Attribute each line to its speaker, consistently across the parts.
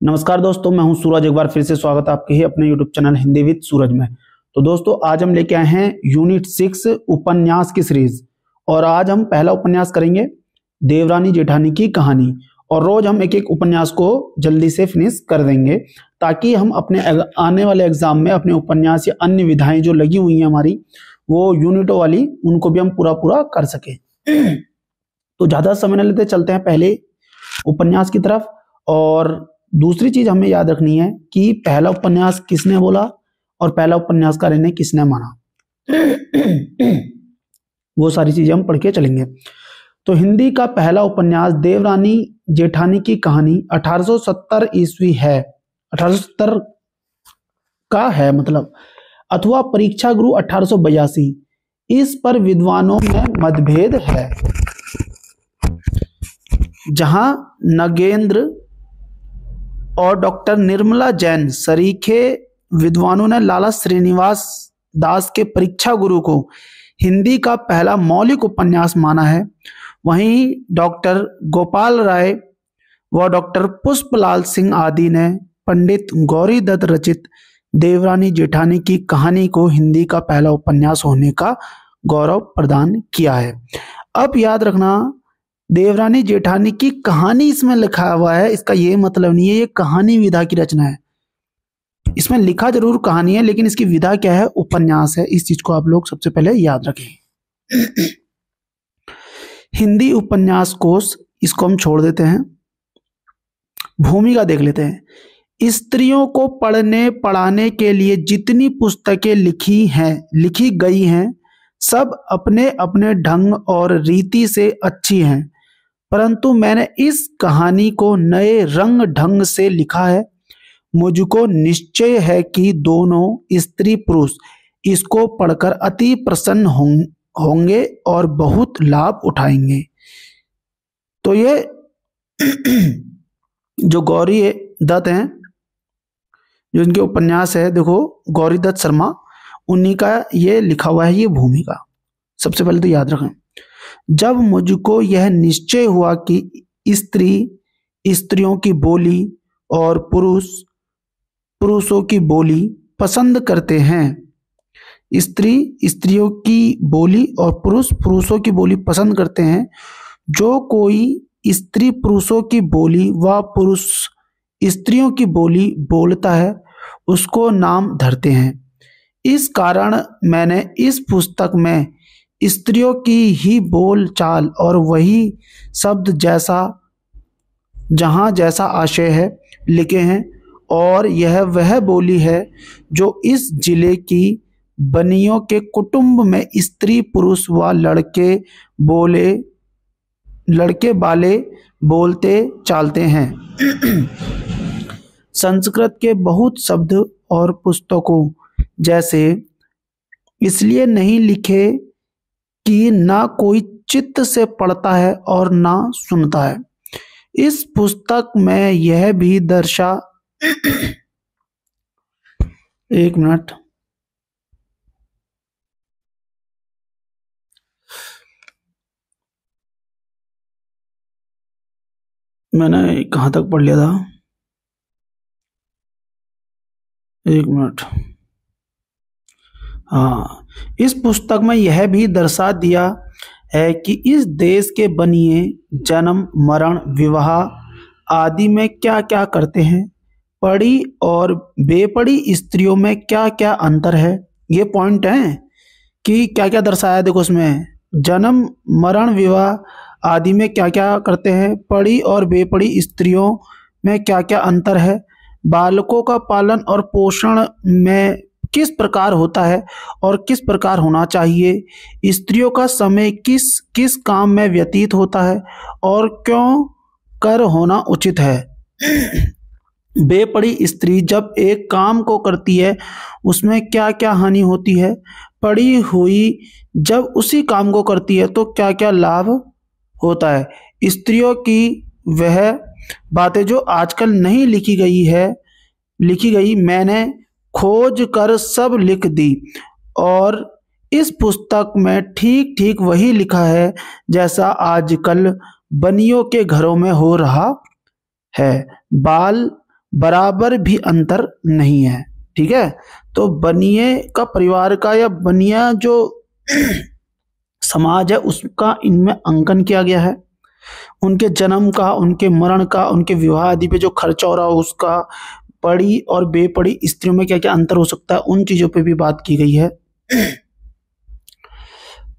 Speaker 1: नमस्कार दोस्तों, मैं हूं सूरज। एक बार फिर से स्वागत है आपके ही अपने YouTube चैनल हिंदी विद सूरज में। तो दोस्तों, आज हम लेके आए हैं यूनिट 6 उपन्यास की सीरीज। और आज हम पहला उपन्यास करेंगे, देवरानी जेठानी की कहानी। और रोज हम एक एक उपन्यास को जल्दी से फिनिश कर देंगे, ताकि हम अपने आने वाले एग्जाम में अपने उपन्यास या अन्य विधाएं जो लगी हुई हैं हमारी, वो यूनिटों वाली, उनको भी हम पूरा पूरा कर सके। तो ज्यादा समय न लेते चलते हैं पहले उपन्यास की तरफ। और दूसरी चीज हमें याद रखनी है कि पहला उपन्यास किसने बोला और पहला उपन्यासकार ने किसने माना, वो सारी चीजें हम पढ़ के चलेंगे। तो हिंदी का पहला उपन्यास देवरानी जेठानी की कहानी 1870 ईस्वी है। 1870 का है मतलब, अथवा परीक्षा गुरु 1882। इस पर विद्वानों में मतभेद है। जहां नगेंद्र और डॉक्टर निर्मला जैन सरीखे विद्वानों ने लाला श्रीनिवास दास के परीक्षा गुरु को हिंदी का पहला मौलिक उपन्यास माना है, वहीं डॉक्टर गोपाल राय व डॉक्टर पुष्पलाल सिंह आदि ने पंडित गौरी दत्त रचित देवरानी जेठानी की कहानी को हिंदी का पहला उपन्यास होने का गौरव प्रदान किया है। अब याद रखना, देवरानी जेठानी की कहानी इसमें लिखा हुआ है, इसका ये मतलब नहीं है ये कहानी विधा की रचना है। इसमें लिखा जरूर कहानी है, लेकिन इसकी विधा क्या है, उपन्यास है। इस चीज को आप लोग सबसे पहले याद रखें। हिंदी उपन्यास कोश, इसको हम छोड़ देते हैं। भूमिका देख लेते हैं। स्त्रियों को पढ़ने पढ़ाने के लिए जितनी पुस्तकें लिखी गई हैं, सब अपने अपने ढंग और रीति से अच्छी हैं, परंतु मैंने इस कहानी को नए रंग ढंग से लिखा है। मुझको निश्चय है कि दोनों स्त्री पुरुष इसको पढ़कर अति प्रसन्न होंगे और बहुत लाभ उठाएंगे। तो ये जो गौरी दत्त हैं, जो इनके उपन्यास है, देखो गौरी दत्त शर्मा, उन्हीं का ये लिखा हुआ है ये भूमिका। सबसे पहले तो याद रखें, जब मुझको यह निश्चय हुआ कि स्त्रियों की बोली और पुरुषों की बोली पसंद करते हैं, स्त्रियों की बोली और पुरुषों की बोली पसंद करते हैं, जो कोई स्त्री पुरुषों की बोली व पुरुष स्त्रियों की बोली बोलता है, उसको नाम धरते हैं। इस कारण मैंने इस पुस्तक में स्त्रियों की ही बोल चाल और वही शब्द जहाँ जैसा आशय है लिखे हैं, और यह वह बोली है जो इस जिले की बनियों के कुटुंब में स्त्री पुरुष व लड़के बाले बोलते चालते हैं। संस्कृत के बहुत शब्द और पुस्तकों जैसे इसलिए नहीं लिखे कि ना कोई चित्त से पढ़ता है और ना सुनता है। इस पुस्तक में यह भी दर्शा एक मिनट, मैंने कहाँ तक पढ़ लिया था, एक मिनट। हाँ, इस पुस्तक में यह भी दर्शा दिया है कि इस देश के बनिए जन्म मरण विवाह आदि में क्या क्या करते हैं, पढ़ी और बेपढ़ी स्त्रियों में क्या क्या अंतर है। ये पॉइंट है कि क्या क्या दर्शाया। देखो उसमें जन्म मरण विवाह आदि में क्या क्या करते हैं, पढ़ी और बेपढ़ी स्त्रियों में क्या क्या अंतर है, बालकों का पालन और पोषण में किस प्रकार होता है और किस प्रकार होना चाहिए, स्त्रियों का समय किस किस काम में व्यतीत होता है और क्यों कर होना उचित है। बेपढ़ी स्त्री जब एक काम को करती है उसमें क्या क्या हानि होती है, पढ़ी हुई जब उसी काम को करती है तो क्या क्या लाभ होता है। स्त्रियों की वह बातें जो आजकल नहीं लिखी गई मैंने खोज कर सब लिख दी, और इस पुस्तक में ठीक ठीक वही लिखा है जैसा आजकल बनियों के घरों में हो रहा है। बराबर भी अंतर नहीं है। ठीक है, तो बनिए का परिवार का या बनिया जो समाज है उसका इनमें अंकन किया गया है। उनके जन्म का, उनके मरण का, उनके विवाह आदि पे जो खर्चा हो रहा हो उसका, पढ़ी और बेपढ़ी स्त्रियों में क्या क्या अंतर हो सकता है उन चीजों पे भी बात की गई है।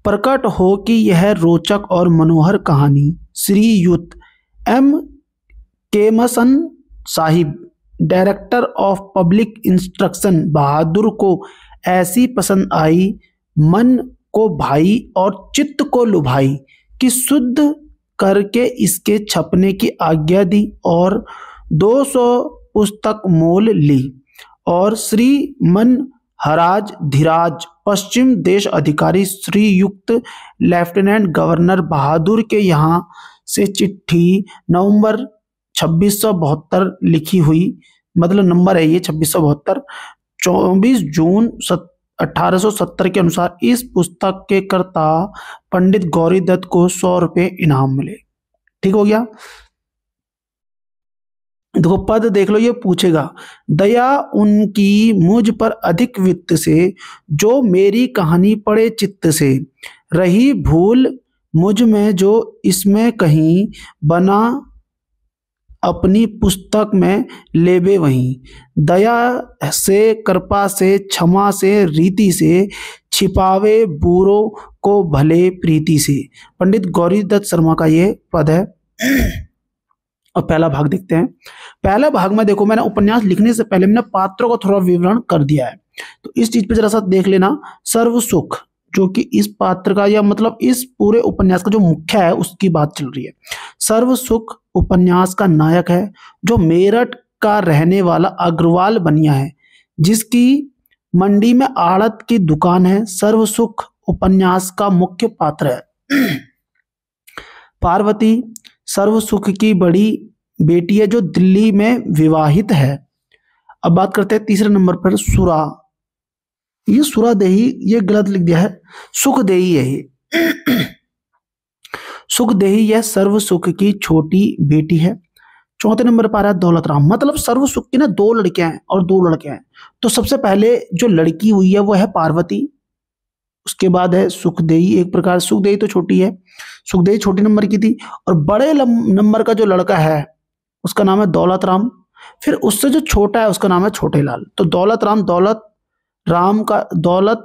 Speaker 1: प्रकट हो कि यह रोचक और मनोहर कहानी Shriyut M Kempson sahib, director of public instruction, Bahadur को ऐसी पसंद आई, मन को भाई और चित्त को लुभाई कि शुद्ध करके इसके छपने की आज्ञा दी और 200 पुस्तक मोल ली। और श्री मन हराज धीराज पश्चिम देश अधिकारी श्रीयुक्त लेफ्टिनेंट गवर्नर बहादुर के यहाँ से चिट्ठी नवंबर 2672 लिखी हुई, मतलब नंबर है ये 2672, 24 जून 1870 के अनुसार इस पुस्तक के कर्ता पंडित गौरी दत्त को 100 रुपये इनाम मिले। ठीक हो गया। देखो पद देख लो, ये पूछेगा, दया उनकी मुझ पर अधिक वित्त से, जो मेरी कहानी पढ़े चित्त से, रही भूल मुझ में जो इसमें कहीं, बना अपनी पुस्तक में लेबे वहीं, दया से कृपा से क्षमा से रीति से, छिपावे बुरों को भले प्रीति से। पंडित गौरी दत्त शर्मा का ये पद है। और पहला भाग देखते हैं। पहला भाग में देखो, मैंने उपन्यास लिखने से पहले मैंने पात्रों का थोड़ा विवरण कर दिया है, तो इस चीज पे जरा सा देख लेना। सर्व सुख, जो कि इस पात्र का या मतलब इस पूरे उपन्यास का जो मुख्य है उसकी बात चल रही है। सर्व सुख उपन्यास का नायक है, जो मेरठ का रहने वाला अग्रवाल बनिया है, जिसकी मंडी में आड़त की दुकान है। सर्व सुख उपन्यास का मुख्य पात्र है। पार्वती सर्व सुख की बड़ी बेटी है, जो दिल्ली में विवाहित है। अब बात करते हैं तीसरे नंबर पर सुरा। ये सुरादेही, ये गलत लिख दिया है, सुखदेही है ये। सुखदेही यह सर्व सुख की छोटी बेटी है। चौथे नंबर पर आ रहा है दौलत राम, मतलब सर्व सुख की ना 2 लड़कियां हैं और 2 लड़के हैं। तो सबसे पहले जो लड़की हुई है वो है पार्वती, उसके बाद है सुखदेही। एक प्रकार सुखदेही तो छोटी है, सुखदेही छोटी नंबर की थी। और बड़े नंबर का जो लड़का है उसका नाम है दौलत राम, फिर उससे जो छोटा है उसका नाम है छोटे लाल। तो दौलत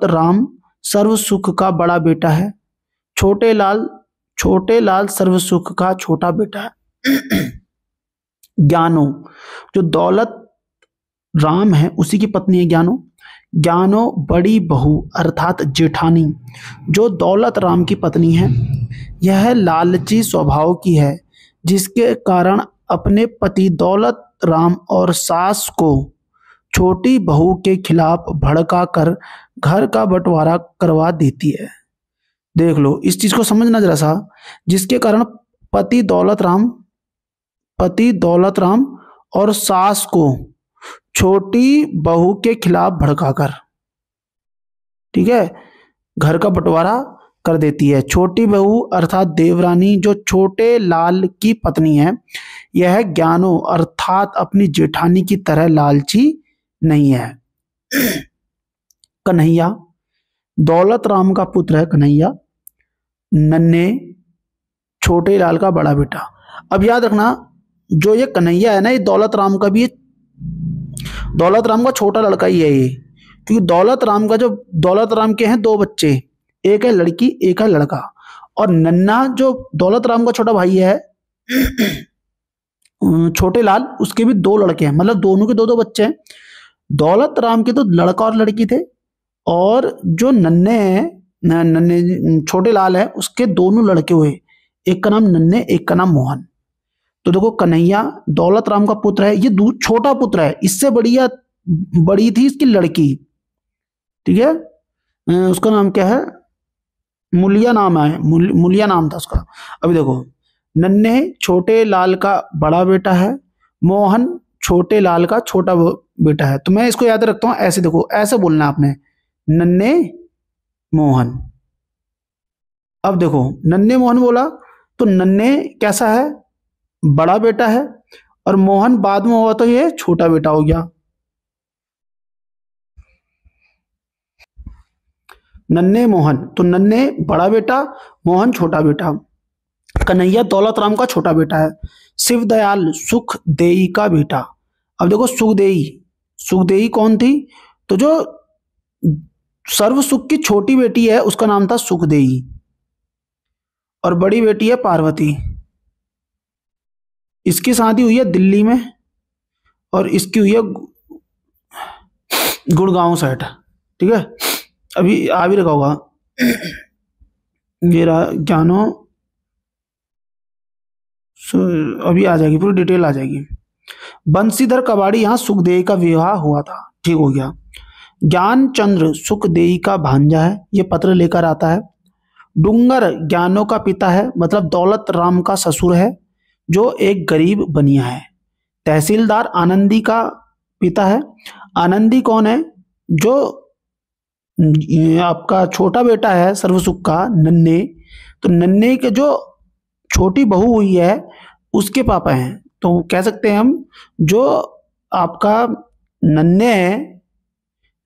Speaker 1: राम सर्व सुख का बड़ा बेटा है। छोटे लाल सर्व सुख का छोटा बेटा है। ज्ञानो, जो दौलत राम है उसी की पत्नी है ज्ञानो बड़ी बहू अर्थात जेठानी, जो दौलत राम की पत्नी है। यह लालची स्वभाव की है, जिसके कारण अपने पति दौलत राम और सास को छोटी बहू के खिलाफ भड़का कर घर का बंटवारा करवा देती है। देख लो, इस चीज को समझना जरा सा। जिसके कारण पति दौलत राम और सास को छोटी बहू के खिलाफ भड़काकर, ठीक है, घर का बंटवारा कर देती है। छोटी बहू अर्थात देवरानी, जो छोटे लाल की पत्नी है, यह ज्ञानो अर्थात अपनी जेठानी की तरह लालची नहीं है। कन्हैया, दौलत राम का पुत्र है कन्हैया, नन्हे छोटे लाल का बड़ा बेटा। अब याद रखना, जो ये कन्हैया है ना, ये दौलत राम का छोटा लड़का ही है ये, क्योंकि दौलत राम के हैं 2 बच्चे, एक है लड़की एक है लड़का। और नन्हा जो दौलत राम का छोटा भाई है छोटे लाल, उसके भी 2 लड़के हैं, मतलब दोनों के 2 बच्चे हैं। दौलत राम के तो लड़का और लड़की थे, और जो नन्हे छोटे लाल है उसके दोनों लड़के हुए, एक का नाम नन्हे एक का नाम मोहन। तो देखो, कन्हैया दौलत राम का पुत्र है, ये छोटा पुत्र है, इससे बड़ी थी इसकी लड़की, ठीक है, उसका नाम क्या है, मुलिया नाम है, मुलिया नाम था उसका। अभी देखो, नन्हे छोटे लाल का बड़ा बेटा है, मोहन छोटे लाल का छोटा बेटा है। तो मैं इसको याद रखता हूं ऐसे, देखो ऐसे बोलना आपने, नन्हे मोहन। अब देखो, नन्हे मोहन बोला तो नन्हे कैसा है, बड़ा बेटा है, और मोहन बाद में हुआ तो ये छोटा बेटा हो गया। नन्हे मोहन, तो नन्हे बड़ा बेटा, मोहन छोटा बेटा। कन्हैया दौलत राम का छोटा बेटा है। शिवदयाल सुखदेई का बेटा। अब देखो सुखदेई, सुखदेई कौन थी? तो जो सर्व सुख की छोटी बेटी है उसका नाम था सुखदेई, और बड़ी बेटी है पार्वती। इसकी शादी हुई है दिल्ली में, और इसकी हुई है गुड़गांव साइड। ठीक है, अभी आ भी रखा होगा ये रहा ज्ञानो, अभी आ जाएगी, पूरी डिटेल आ जाएगी। बंशीधर कबाड़ी, यहाँ सुखदेई का विवाह हुआ था। ठीक हो गया। ज्ञानचंद्र सुखदेई का भांजा है, ये पत्र लेकर आता है। डूंगर ज्ञानो का पिता है, मतलब दौलत राम का ससुर है, जो एक गरीब बनिया है। तहसीलदार आनंदी का पिता है। आनंदी कौन है? जो आपका छोटा बेटा है सर्वसुख का, नन्हे, तो नन्हे के जो छोटी बहू हुई है उसके पापा हैं। तो कह सकते हैं हम, जो आपका नन्हे है,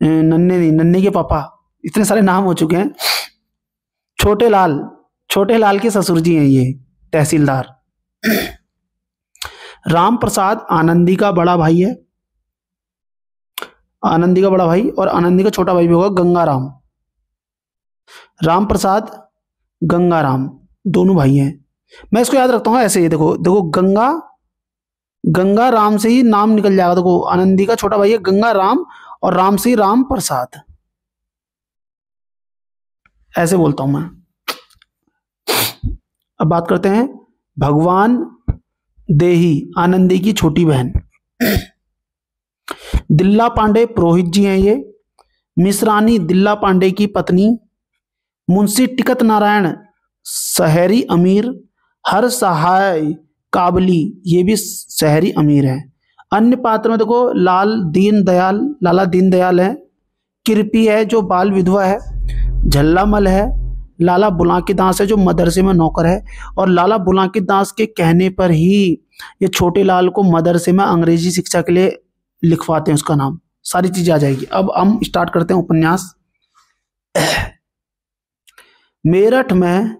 Speaker 1: नन्हे नहीं, नन्हे के पापा, इतने सारे नाम हो चुके हैं। छोटे लाल, छोटे लाल के ससुर जी हैं ये तहसीलदार। राम प्रसाद आनंदी का बड़ा भाई है, आनंदी का बड़ा भाई, और आनंदी का छोटा भाई भी होगा गंगाराम। राम प्रसाद, गंगाराम, दोनों भाई हैं। मैं इसको याद रखता हूँ ऐसे ही, देखो देखो, गंगा, गंगा राम से ही नाम निकल जाएगा। देखो आनंदी का छोटा भाई है गंगा राम, और राम से ही राम प्रसाद, ऐसे बोलता हूं मैं। अब बात करते हैं भगवान देही, आनंदी की छोटी बहन। दिल्ला पांडे पुरोहित जी हैं ये। मिश्रानी दिल्ला पांडे की पत्नी। मुंशी टिकट नारायण शहरी अमीर। हर सहाय काबली, ये भी शहरी अमीर है। अन्य पात्र में देखो लाल दीन दयाल, लाला दीन दयाल है। कृपी है जो बाल विधवा है। झल्लामल है। लाला बुलाकी दास है जो मदरसे में नौकर है, और लाला बुलाकी दास के कहने पर ही ये छोटे लाल को मदरसे में अंग्रेजी शिक्षा के लिए लिखवाते हैं उसका नाम। सारी चीजें आ जाएगी। अब हम स्टार्ट करते हैं उपन्यास। मेरठ में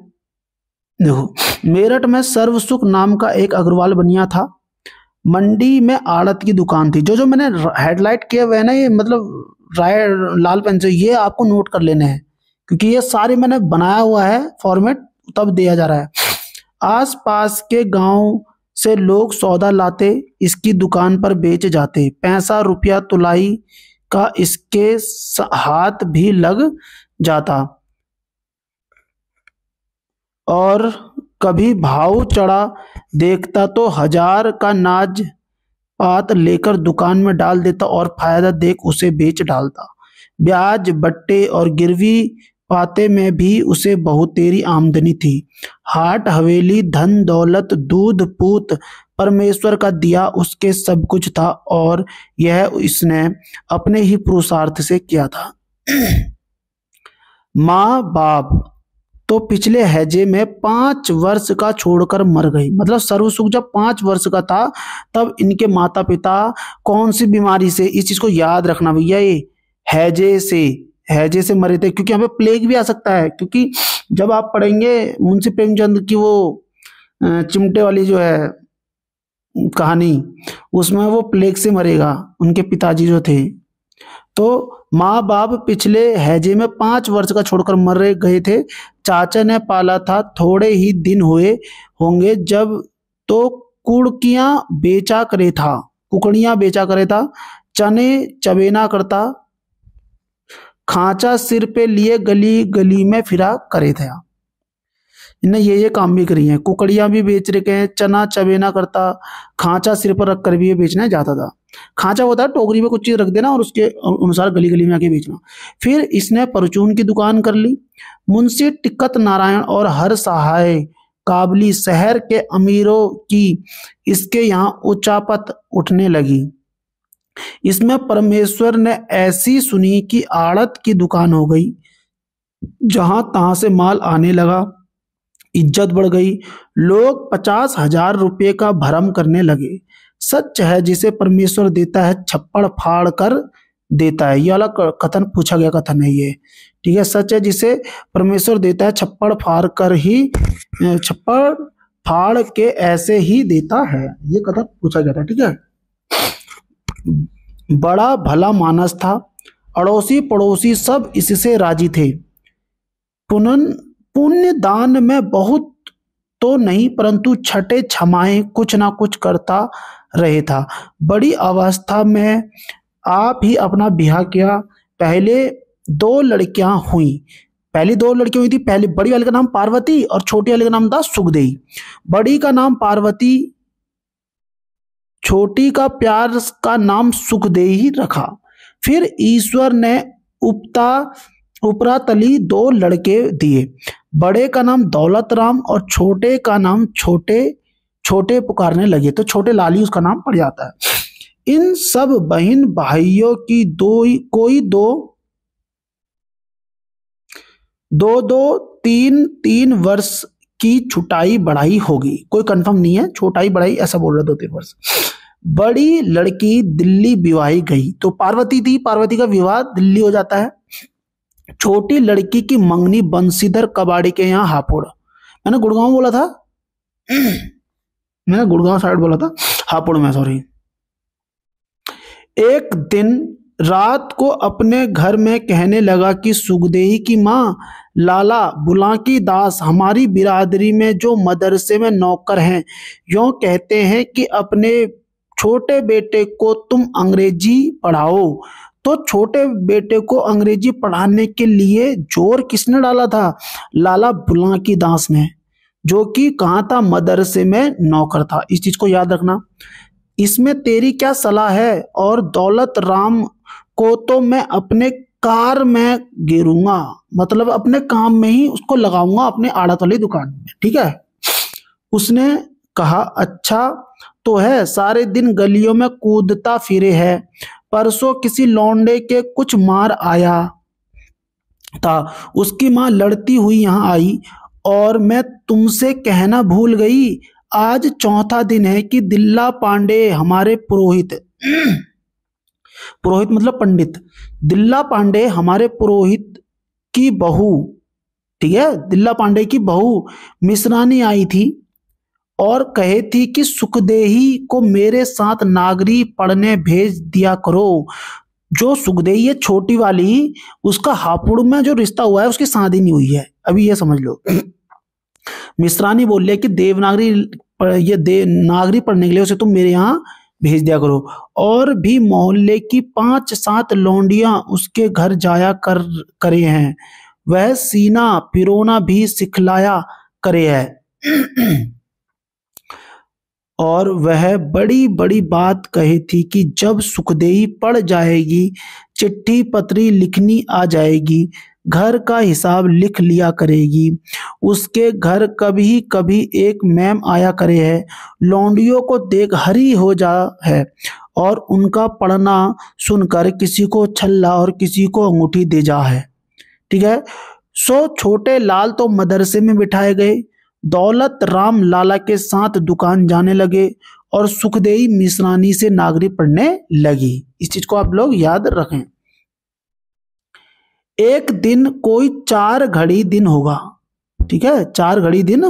Speaker 1: देखो, मेरठ में सर्वसुख नाम का एक अग्रवाल बनिया था। मंडी में आड़त की दुकान थी। जो जो मैंने हेडलाइट किया हुआ है ना, ये मतलब राय लाल पेन से, ये आपको नोट कर लेने हैं, क्योंकि ये सारे मैंने बनाया हुआ है फॉर्मेट, तब दिया जा रहा है। आस पास के गांव से लोग सौदा लाते, इसकी दुकान पर बेच जाते। पैसा रुपया तुलाई का इसके हाथ भी लग जाता, और कभी भाव चढ़ा देखता तो 1000 का नाज पात लेकर दुकान में डाल देता, और फायदा देख उसे बेच डालता। ब्याज बट्टे और गिरवी पाते में भी उसे बहुतेरी आमदनी थी। हाट हवेली धन दौलत दूध पूत परमेश्वर का दिया उसके सब कुछ था, और यह इसने अपने ही पुरुषार्थ से किया था। माँ बाप तो पिछले हैजे में 5 वर्ष का छोड़कर मर गई। मतलब सर्वसुख जब 5 वर्ष का था तब इनके माता पिता कौन सी बीमारी से, इस चीज को याद रखना भैया, ये हैजे से मरे थे। क्योंकि हमें प्लेग भी आ सकता है, क्योंकि जब आप पढ़ेंगे मुंशी प्रेमचंद की वो चिमटे वाली जो है कहानी, उसमें वो प्लेग से मरेगा उनके पिताजी जो थे। तो माँ बाप पिछले हैजे में 5 वर्ष का छोड़कर मर गए थे। चाचा ने पाला था, थोड़े ही दिन हुए होंगे जब तो कुड़कियां बेचा करे था, कुकड़ियां बेचा करे था, चने चबेना करता, खांचा सिर पे लिए गली गली में फिरा करे थे। इन्हें ये काम भी करी है, कुकड़ियां भी बेच रखे हैं, चना चबेना करता, खांचा सिर पर रख कर भी ये बेचने जाता था। खांचा होता है टोकरी में कुछ चीज रख देना और उसके अनुसार गली गली में आके बेचना। फिर इसने परचून की दुकान कर ली। मुंशी टिकट नारायण और हर सहाय काबली शहर के अमीरों की इसके यहाँ उचापत उठने लगी। इसमें परमेश्वर ने ऐसी सुनी कि आड़त की दुकान हो गई, जहां तहां से माल आने लगा, इज्जत बढ़ गई। लोग 50,000 रुपये का भरम करने लगे। सच है जिसे परमेश्वर देता है छप्पड़ फाड़ कर देता है। ये वाला कथन पूछा गया कथन है ये। ठीक है, सच है जिसे परमेश्वर देता है छप्पड़ फाड़ कर ही, छप्पड़ फाड़ के ऐसे ही देता है, ये कथन पूछा गया था। ठीक है, बड़ा भला मानस था, अड़ोसी पड़ोसी सब इससे राजी थे। पुण्य दान में बहुत तो नहीं परंतु छठे छमाहे कुछ ना कुछ करता रहे था। बड़ी अवस्था में आप ही अपना ब्याह किया। पहले दो लड़कियां हुई, पहली बड़ी वाली का नाम पार्वती और छोटी वाली का नाम था सुखदेई। बड़ी का नाम पार्वती, छोटी का प्यार का नाम सुखदेई ही रखा। फिर ईश्वर ने उपरातली दो लड़के दिए। बड़े का नाम दौलत राम और छोटे का नाम छोटे पुकारने लगे तो छोटे लाली उसका नाम पड़ जाता है। इन सब बहन भाइयों की तीन वर्ष की छुटाई बढ़ाई होगी, कोई कंफर्म नहीं है, छोटाई बढ़ाई ऐसा बोल रहा 2-3 वर्ष। बड़ी लड़की दिल्ली विवाही गई, तो पार्वती थी, पार्वती का विवाह दिल्ली हो जाता है। छोटी लड़की की मंगनी बंशीधर कबाड़ी के यहाँ हापुड़, मैंने गुड़गांव बोला था मैंने गुड़गांव साइड बोला था, हापुड़ में, सॉरी। एक दिन रात को अपने घर में कहने लगा कि सुखदेही की माँ लाला बुलाकी दास हमारी बिरादरी में जो मदरसे में नौकर हैं, यूं कहते हैं कि अपने छोटे बेटे को तुम अंग्रेजी पढ़ाओ। तो छोटे बेटे को अंग्रेजी पढ़ाने के लिए जोर किसने डाला था? लाला बुलाकी दास ने, जो कि कहाँ था? मदरसे में नौकर था। इस चीज को याद रखना। इसमें तेरी क्या सलाह है? और दौलत राम को तो मैं अपने कार में गिरूंगा, मतलब अपने काम में ही उसको लगाऊंगा, अपने आड़त वाली दुकान में। ठीक है, उसने कहा अच्छा तो है, सारे दिन गलियों में कूदता फिरे है। परसों किसी लौंडे के कुछ मार आया था, उसकी माँ लड़ती हुई यहाँ आई और मैं तुमसे कहना भूल गई, आज चौथा दिन है कि दिल्ला पांडे हमारे पुरोहित पुरोहित मतलब पंडित, दिल्ला पांडे हमारे पुरोहित की बहू, ठीक है, दिल्ला पांडे की बहू मिश्रानी आई थी और कहे थी कि सुखदेही को मेरे साथ नागरी पढ़ने भेज दिया करो। जो सुखदेही है छोटी वाली, उसका हापुड़ में जो रिश्ता हुआ है उसकी शादी नहीं हुई है अभी, ये समझ लो। मिश्रानी बोल रही है कि देवनागरी नागरी पढ़ने के लिए उसे तुम मेरे यहाँ भेज दिया करो। और भी मोहल्ले की 5-7 लौंडियां उसके घर जाया करे हैं, वह सीना पिरोना भी सिखलाया करे है। और वह बड़ी बड़ी बात कही थी कि जब सुखदेही पड़ जाएगी, चिट्ठी पत्री लिखनी आ जाएगी, घर का हिसाब लिख लिया करेगी। उसके घर कभी कभी एक मैम आया करे है, लौंडियों को देख हरी हो जा है और उनका पढ़ना सुनकर किसी को छल्ला और किसी को अंगूठी दे जा है। ठीक है, सो छोटे लाल तो मदरसे में बिठाए गए, दौलत राम लाला के साथ दुकान जाने लगे और सुखदेही मिश्रानी से नागरी पढ़ने लगी। इस चीज को आप लोग याद रखें। एक दिन कोई 4 घड़ी दिन होगा, ठीक है, 4 घड़ी दिन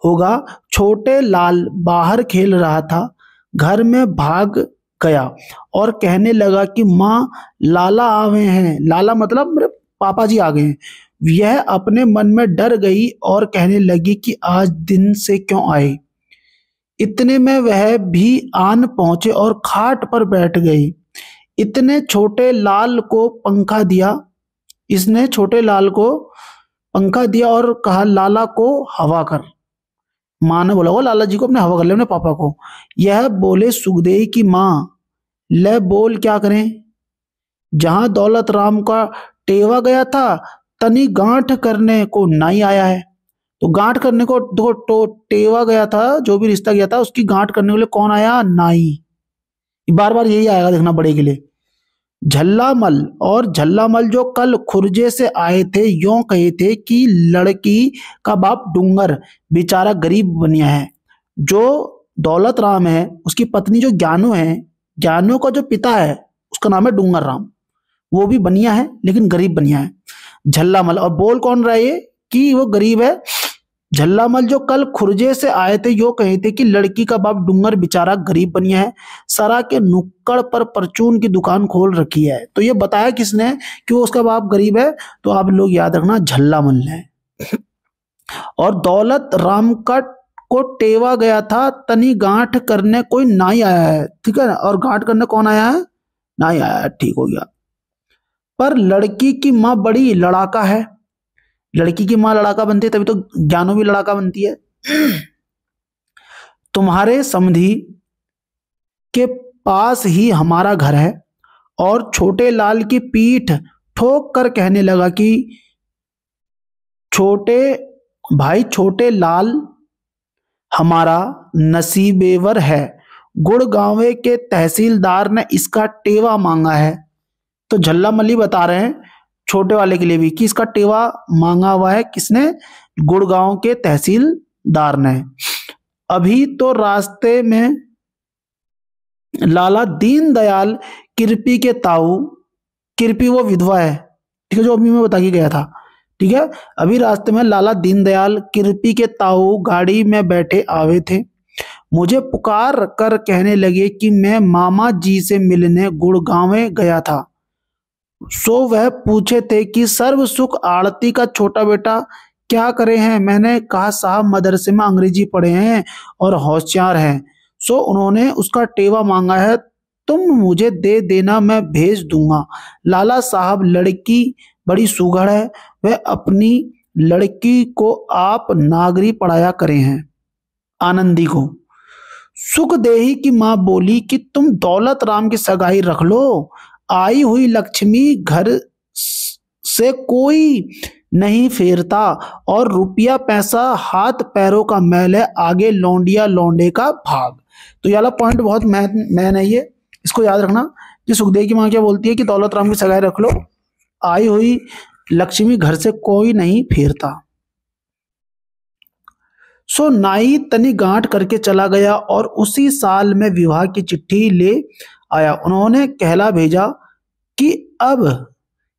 Speaker 1: होगा, छोटे लाल बाहर खेल रहा था, घर में भाग गया और कहने लगा कि माँ लाला आवे हैं, लाला मतलब मेरे पापा जी आ गए हैं। यह अपने मन में डर गई और कहने लगी कि आज दिन से क्यों आए। इतने में वह भी आन पहुंचे और खाट पर बैठ गई। इतने छोटे लाल को पंखा दिया, इसने छोटे लाल को पंखा दिया और कहा लाला को हवा कर। माँ ने बोला वो लाला जी को अपने हवा कर ले, अपने पापा को। यह बोले सुखदेही की माँ, ले बोल क्या करें। जहां दौलत राम का टेवा गया था, तनी गांठ करने को नहीं आया है। तो गांठ करने को तो टेवा गया था, जो भी रिश्ता गया था उसकी गांठ करने के लिए कौन आया? नाई। बार बार यही आएगा देखना बड़े के लिए। झल्लामल, और झल्लामल जो कल खुर्जे से आए थे, यों कहे थे कि लड़की का बाप डूंगर बेचारा गरीब बनिया है, जो दौलत राम है, उसकी पत्नी जो ज्ञानू है, ज्ञानू का जो पिता है उसका नाम है डूंगर राम, वो भी बनिया है लेकिन गरीब बनिया है। झल्लामल, और बोल कौन रहा है ये कि वो गरीब है? झल्लामल जो कल खुर्जे से आए थे, यो कहे थे कि लड़की का बाप डूंगर बेचारा गरीब बनिया है, सरा के नुक्कड़ पर परचून की दुकान खोल रखी है। तो ये बताया किसने कि वो उसका बाप गरीब है? तो आप लोग याद रखना, झल्लामल ने। और दौलत राम का को टेवा गया था, तनी गांठ करने कोई नाई आया है, ठीक है ना? और गांठ करने कौन आया है? नाई आया है, ठीक हो गया। पर लड़की की माँ बड़ी लड़ाका है, लड़की की माँ लड़ाका बनती है तभी तो ज्ञानो भी लड़ाका बनती है। तुम्हारे समधी के पास ही हमारा घर है। और छोटे लाल की पीठ ठोक कर कहने लगा कि छोटे भाई, छोटे लाल हमारा नसीबेवर है, गुड़गांवे के तहसीलदार ने इसका टेवा मांगा है। तो झल्लामली बता रहे हैं छोटे वाले के लिए भी कि इसका टेवा मांगा हुआ है किसने? गुड़गांव के तहसीलदार ने। अभी तो रास्ते में लाला दीनदयाल किरपी के ताऊ, किरपी वो विधवा है, ठीक है, जो अभी मैं बता के गया था, ठीक है। अभी रास्ते में लाला दीनदयाल किरपी के ताऊ गाड़ी में बैठे आवे थे, मुझे पुकार कर कहने लगे कि मैं मामा जी से मिलने गुड़गांव गया था। सो वह पूछे थे कि सर्व सुख आड़ती का छोटा बेटा क्या करे हैं? मैंने कहा साहब मदरसे में अंग्रेजी पढ़े हैं और होशियार हैं। सो उन्होंने उसका टेवा मांगा है, तुम मुझे दे देना, मैं भेज दूंगा। लाला साहब लड़की बड़ी सुघड़ है, वह अपनी लड़की को आप नागरी पढ़ाया करे हैं, आनंदी को। सुखदेही की माँ बोली कि तुम दौलत राम की सगाई रख लो, आई हुई लक्ष्मी घर से कोई नहीं फेरता और रुपया पैसा हाथ पैरों का मैल है, आगे लौंडिया लौंडे का भाग। तो ये वाला पॉइंट बहुत मैन है, ये इसको याद रखना कि सुखदेव की माँ क्या बोलती है कि दौलत राम की सगाई रख लो, आई हुई लक्ष्मी घर से कोई नहीं फेरता। सो नाई तनी गांठ करके चला गया और उसी साल में विवाह की चिट्ठी ले आया। उन्होंने कहला भेजा कि अब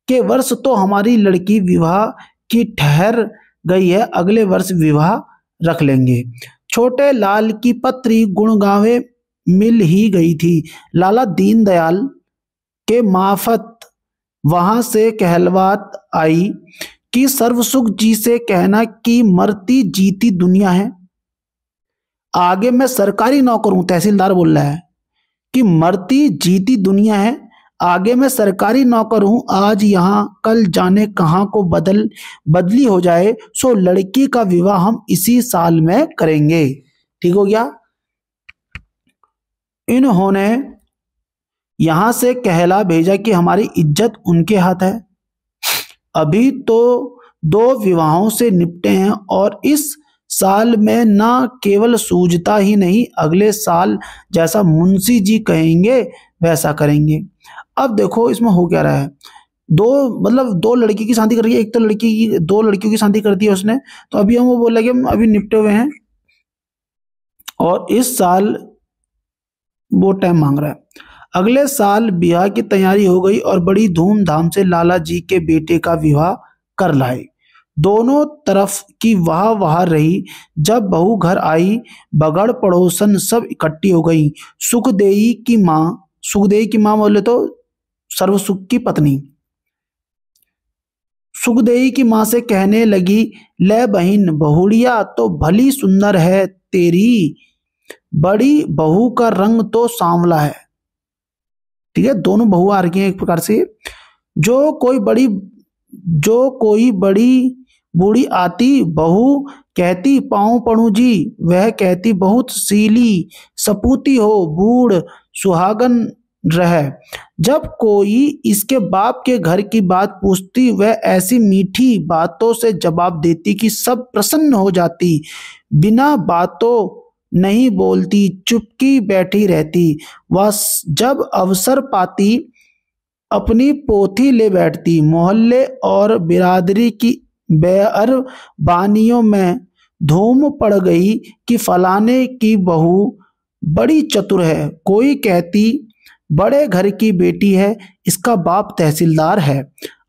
Speaker 1: के वर्ष तो हमारी लड़की विवाह की ठहर गई है, अगले वर्ष विवाह रख लेंगे। छोटे लाल की पत्री गुड़गांवे मिल ही गई थी। लाला दीनदयाल के माफत वहां से कहलवात आई कि सर्वसुख जी से कहना कि मरती जीती दुनिया है, आगे मैं सरकारी नौकर हूं। तहसीलदार बोल रहा है कि मरती जीती दुनिया है, आगे मैं सरकारी नौकर हूं, आज यहां कल जाने कहां को बदली हो जाए। सो लड़की का विवाह हम इसी साल में करेंगे। ठीक हो गया। इन्होंने यहां से कहला भेजा कि हमारी इज्जत उनके हाथ है, अभी तो 2 विवाहों से निपटे हैं और इस साल में ना केवल सूझता ही नहीं, अगले साल जैसा मुंशी जी कहेंगे वैसा करेंगे। अब देखो इसमें हो क्या रहा है, मतलब 2 लड़की की शादी कर रही है, एक तो लड़की की 2 लड़कियों की शादी कर दी है उसने, तो अभी हम वो बोल रहे कि हम अभी निपटे हुए हैं और इस साल वो टाइम मांग रहा है। अगले साल ब्याह की तैयारी हो गई और बड़ी धूमधाम से लाला जी के बेटे का विवाह कर लाए। दोनों तरफ की वाह वाह रही। जब बहू घर आई, बगड़ पड़ोसन सब इकट्ठी हो गई। सुखदेई की माँ बोले तो सर्वसुख की पत्नी, सुखदेई की माँ से कहने लगी, ले बहन बहुड़िया तो भली सुंदर है, तेरी बड़ी बहू का रंग तो सांवला है। ठीक है, दोनों बहू आ रही हैं एक प्रकार से। जो कोई बड़ी बूढ़ी आती, बहू कहती पाँव पड़ू जी, वह कहती बहुत सीली सपूती हो, बूढ़ सुहागन रह। जब कोई इसके बाप के घर की बात पूछती, वह ऐसी मीठी बातों से जवाब देती कि सब प्रसन्न हो जाती, बिना बातों नहीं बोलती, चुपकी बैठी रहती। वह जब अवसर पाती अपनी पोथी ले बैठती। मोहल्ले और बिरादरी की बेअरबानियों में धूम पड़ गई कि फलाने की बहू बड़ी चतुर है, कोई कहती बड़े घर की बेटी है, इसका बाप तहसीलदार है।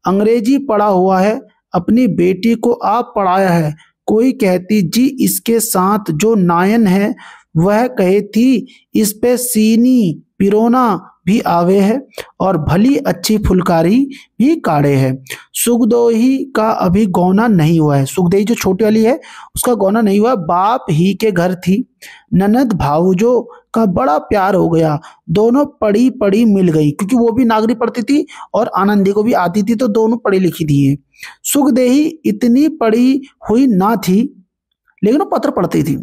Speaker 1: अंग्रेजी पढ़ा हुआ है, अपनी बेटी को आप पढ़ाया है। कोई कहती जी इसके साथ जो नायन है वह कहे थी इस पे सीनी पिरोना भी आवे है और भली अच्छी फुलकारी भी काढ़े है। सुखदोही का अभी गौना नहीं हुआ है। सुखदेही जो छोटी वाली है उसका गौना नहीं हुआ, बाप ही के घर थी। ननद भाऊजो का बड़ा प्यार हो गया, दोनों पढ़ी पढ़ी मिल गई, क्योंकि वो भी नागरी पढ़ती थी और आनंदी को भी आती थी, तो दोनों पढ़ी लिखी थी। सुखदेही इतनी पढ़ी हुई ना थी, लेकिन वो पत्र पढ़ती थी।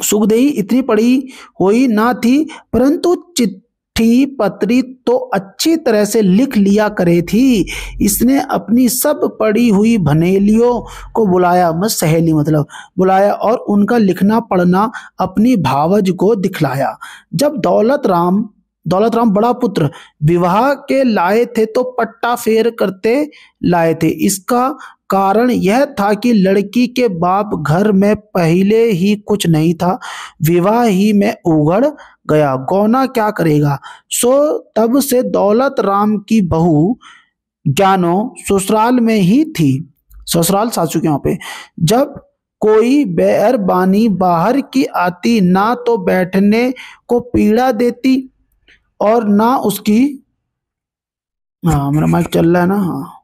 Speaker 1: सुखदेही इतनी पढ़ी हुई ना थी, परंतु चिट्ठी पत्री तो अच्छी तरह से लिख लिया करे थी। इसने अपनी सब पढ़ी हुई बहेलियों को बुलाया, सहेली मतलब बुलाया, और उनका लिखना पढ़ना अपनी भावज को दिखलाया। जब दौलत राम बड़ा पुत्र विवाह के लाए थे तो पट्टा फेर करते लाए थे। इसका कारण यह था कि लड़की के बाप घर में पहले ही कुछ नहीं था, विवाह ही में उगड़ गया, गौना क्या करेगा। सो तब से दौलत राम की बहू ज्ञानो ससुराल में ही थी, ससुराल सासू के यहाँ पे। जब कोई बेअरबानी बाहर की आती, ना तो बैठने को पीड़ा देती और ना उसकी, हाँ मेरा माइक चल रहा है ना, हाँ,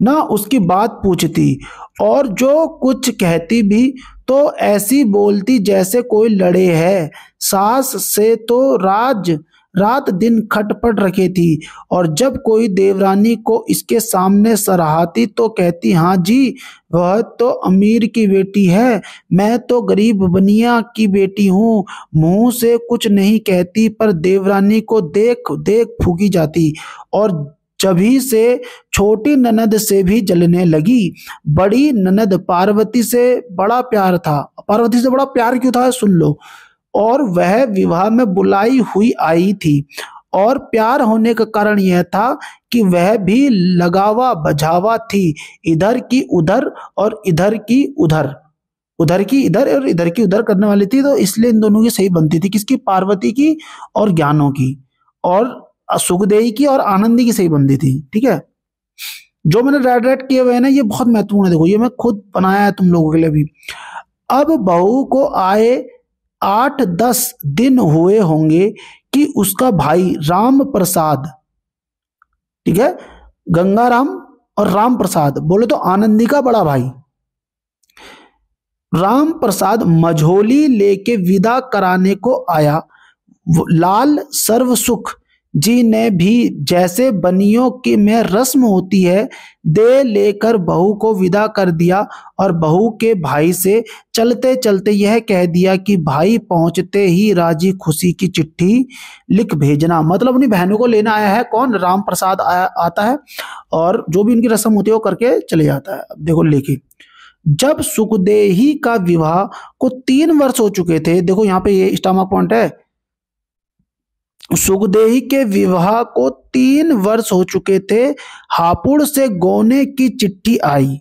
Speaker 1: ना उसकी बात पूछती, और जो कुछ कहती भी तो ऐसी बोलती जैसे कोई लड़े है। सास से तो रात दिन खटपट रखी थी, और जब कोई देवरानी को इसके सामने सराहती तो कहती हाँ जी वह तो अमीर की बेटी है, मैं तो गरीब बनिया की बेटी हूँ। मुंह से कुछ नहीं कहती, पर देवरानी को देख देख फूकी जाती, और जभी से छोटी ननद से भी जलने लगी। बड़ी ननद पार्वती से बड़ा प्यार था। पार्वती से बड़ा प्यार क्यों था सुन लो। और वह विवाह में बुलाई हुई आई थी, और प्यार होने का कारण यह था कि वह भी लगावा बझावा थी, इधर की उधर और इधर की उधर, उधर की इधर और इधर की उधर करने वाली थी। तो इसलिए इन दोनों की सही बनती थी, किसकी, पार्वती की और ज्ञानों की, और सुखदेही की और आनंदी की सही बनती थी। ठीक है, जो मैंने रेड किए हुए हैं ना ये बहुत महत्वपूर्ण है, देखो ये मैं खुद बनाया है तुम लोगों के लिए भी। अब बहू को आए 8-10 दिन हुए होंगे कि उसका भाई राम प्रसाद, ठीक है, गंगाराम और राम प्रसाद बोले तो आनंदी का बड़ा भाई, राम प्रसाद मझोली लेके विदा कराने को आया। लाल सर्वसुख जी ने भी जैसे बनियों की में रस्म होती है दे लेकर बहू को विदा कर दिया, और बहू के भाई से चलते चलते यह कह दिया कि भाई पहुंचते ही राजी खुशी की चिट्ठी लिख भेजना। मतलब अपनी बहनों को लेना आया है, कौन, राम प्रसाद आता है, और जो भी उनकी रस्म होती है वो करके चले जाता है। अब देखो लेके, जब सुखदेही का विवाह को 3 वर्ष हो चुके थे, देखो यहाँ पे ये स्टामा पॉइंट है, सुखदेही के विवाह को 3 वर्ष हो चुके थे, हापुड़ से गौने की चिट्ठी आई।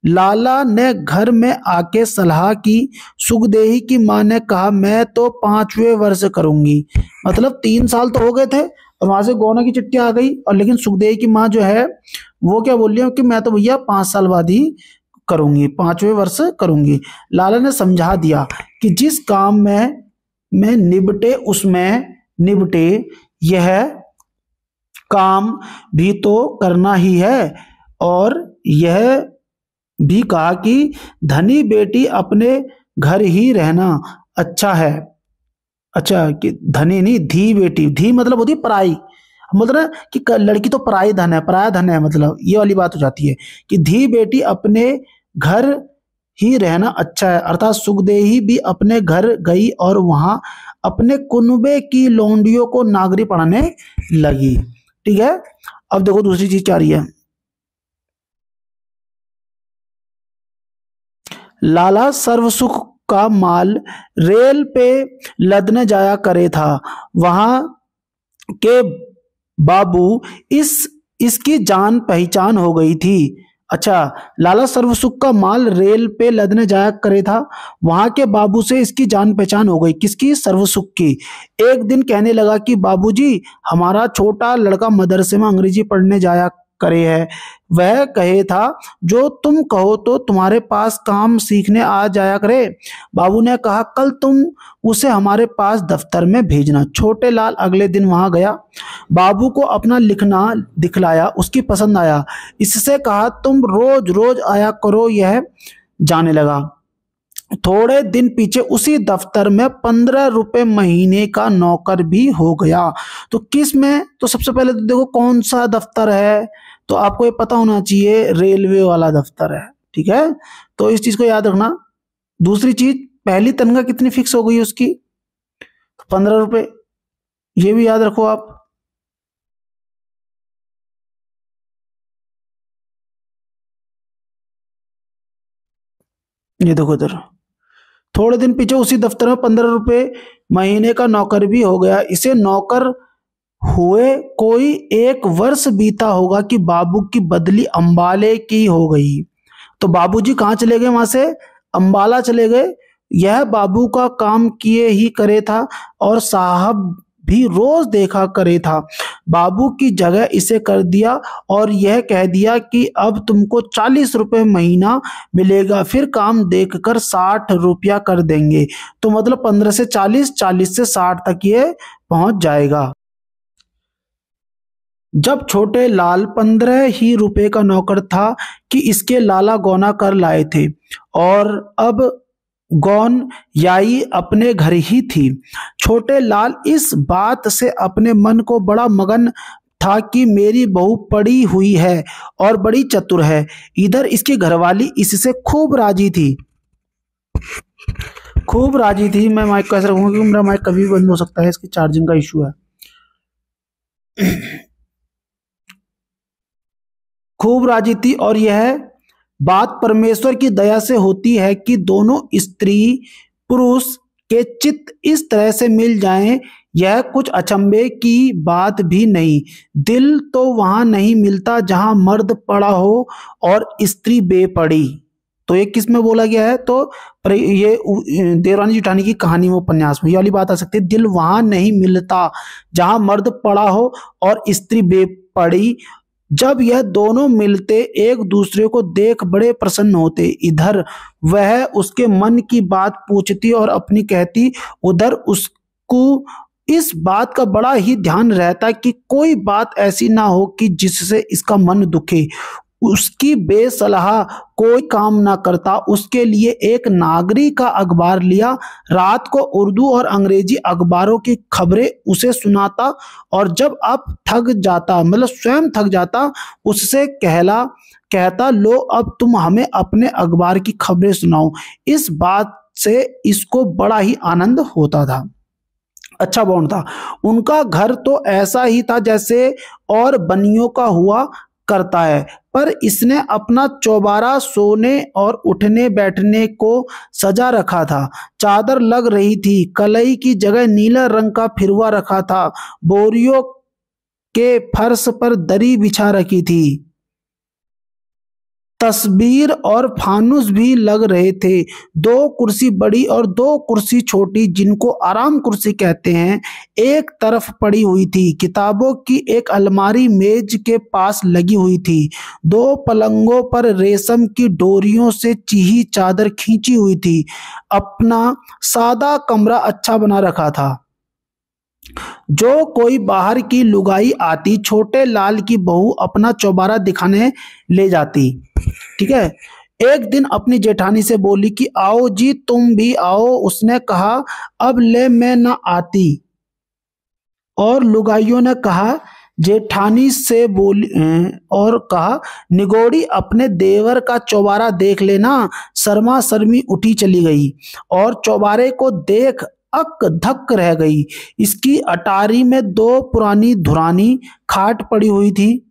Speaker 1: लाला ने घर में आके सलाह की, सुखदेही की मां ने कहा मैं तो 5वें वर्ष करूंगी। मतलब 3 साल तो हो गए थे और वहां से गौना की चिट्ठी आ गई, और लेकिन सुखदेही की मां जो है वो क्या बोल रही है कि मैं तो भैया 5 साल बाद ही करूंगी, 5वें वर्ष करूंगी। लाला ने समझा दिया कि जिस काम में मैं निबटे उसमें निबटे, यह काम भी तो करना ही है। और यह भी कहा कि धनी बेटी अपने घर ही रहना अच्छा है। अच्छा, कि धनी नहीं, धी बेटी, धी मतलब होती पराई, मतलब कि लड़की तो पराई धन है, पराया धन है, मतलब ये वाली बात हो जाती है कि धी बेटी अपने घर ही रहना अच्छा है। अर्थात सुखदेही भी अपने घर गई और वहां अपने कुनबे की लौंडियों को नागरी पढ़ाने लगी। ठीक है, अब देखो दूसरी चीज क्या रही है। लाला सर्वसुख का माल रेल पे लदने जाया करे था, वहां के बाबू इसकी जान पहचान हो गई थी। अच्छा, लाला सर्वसुख का माल रेल पे लदने जाया करे था। वहां के बाबू से इसकी जान पहचान हो गई। किसकी? सर्वसुख की। एक दिन कहने लगा कि बाबूजी, हमारा छोटा लड़का मदरसे में अंग्रेजी पढ़ने जाया करे है। वह कहे था जो तुम कहो तो तुम्हारे पास काम सीखने आ जाया करे। बाबू ने कहा कल तुम उसे हमारे पास दफ्तर में भेजना। छोटे लाल अगले दिन वहां गया। बाबू को अपना लिखना दिखलाया, उसकी पसंद आया। इससे कहा तुम रोज रोज आया करो। यह जाने लगा। थोड़े दिन पीछे उसी दफ्तर में 15 रुपए महीने का नौकर भी हो गया। तो किस में? तो सबसे पहले तो देखो कौन सा दफ्तर है, तो आपको ये पता होना चाहिए रेलवे वाला दफ्तर है। ठीक है, तो इस चीज को याद रखना। दूसरी चीज, पहली तनख्वाह कितनी फिक्स हो गई उसकी? 15 रुपए। ये भी याद रखो आप। ये देखो इधर, थोड़े दिन पीछे उसी दफ्तर में 15 रुपए महीने का नौकर भी हो गया। इसे नौकर हुए कोई 1 वर्ष बीता होगा कि बाबू की बदली अंबाले की हो गई। तो बाबूजी कहाँ चले गए? वहां से अंबाला चले गए। यह बाबू का काम किए ही करे था और साहब भी रोज देखा करे था। बाबू की जगह इसे कर दिया और यह कह दिया कि अब तुमको 40 रुपए महीना मिलेगा, फिर काम देखकर 60 रुपया कर देंगे। तो मतलब 15 से 40, 40 से 60 तक ये पहुंच जाएगा। जब छोटे लाल 15 ही रुपए का नौकर था कि इसके लाला गौना कर लाए थे और अब गौन याई अपने घर ही थी। छोटे लाल इस बात से अपने मन को बड़ा मगन था कि मेरी बहू पड़ी हुई है और बड़ी चतुर है। इधर इसकी घरवाली इससे खूब राजी थी। खूब राजी थी। मैं माइक को ऐसे रखूंगा क्योंकि मेरा माइक कभी भी बंद हो सकता है, इसकी चार्जिंग का इशू है। खूब राजी थी और यह बात परमेश्वर की दया से होती है कि दोनों स्त्री पुरुष के चित्त इस तरह से मिल जाएं, यह कुछ अचंभे की बात भी नहीं। दिल तो वहां नहीं मिलता जहां मर्द पड़ा हो और स्त्री बेपड़ी। तो ये किस में बोला गया है? तो ये देवरानी जेठानी की कहानी में, उपन्यास में ये वाली बात आ सकती है। दिल वहां नहीं मिलता जहां मर्द पड़ा हो और स्त्री बेपड़ी। जब यह दोनों मिलते एक दूसरे को देख बड़े प्रसन्न होते। इधर वह उसके मन की बात पूछती और अपनी कहती, उधर उसको इस बात का बड़ा ही ध्यान रहता कि कोई बात ऐसी ना हो कि जिससे इसका मन दुखे। उसकी बेसलाह कोई काम ना करता। उसके लिए एक नागरी का अखबार लिया, रात को उर्दू और अंग्रेजी अखबारों की खबरें उसे सुनाता और जब अब थक जाता, मतलब स्वयं थक जाता, उससे कहता लो अब तुम हमें अपने अखबार की खबरें सुनाओ। इस बात से इसको बड़ा ही आनंद होता था। अच्छा बॉन्ड था उनका। घर तो ऐसा ही था जैसे और बनियों का हुआ करता है, पर इसने अपना चौबारा सोने और उठने बैठने को सजा रखा था। चादर लग रही थी, कलई की जगह नीला रंग का फिरवा रखा था, बोरियों के फर्श पर दरी बिछा रखी थी, तस्वीर और फानुस भी लग रहे थे। 2 कुर्सी बड़ी और 2 कुर्सी छोटी, जिनको आराम कुर्सी कहते हैं, एक तरफ पड़ी हुई थी। किताबों की एक अलमारी मेज के पास लगी हुई थी। 2 पलंगों पर रेशम की डोरियों से चीही चादर खींची हुई थी। अपना सादा कमरा अच्छा बना रखा था। जो कोई बाहर की लुगाई आती, छोटे लाल की बहू अपना चौबारा दिखाने ले जाती। ठीक है। एक दिन अपनी जेठानी से बोली कि आओ जी तुम भी आओ। उसने कहा अब ले मैं न आती। और लुगाइयों ने कहा जेठानी से बोली और कहा निगोड़ी अपने देवर का चौबारा देख लेना। शर्मा शर्मी उठी चली गई और चौबारे को देख अक धक रह गई। इसकी अटारी में 2 पुरानी धुरानी खाट पड़ी हुई थी।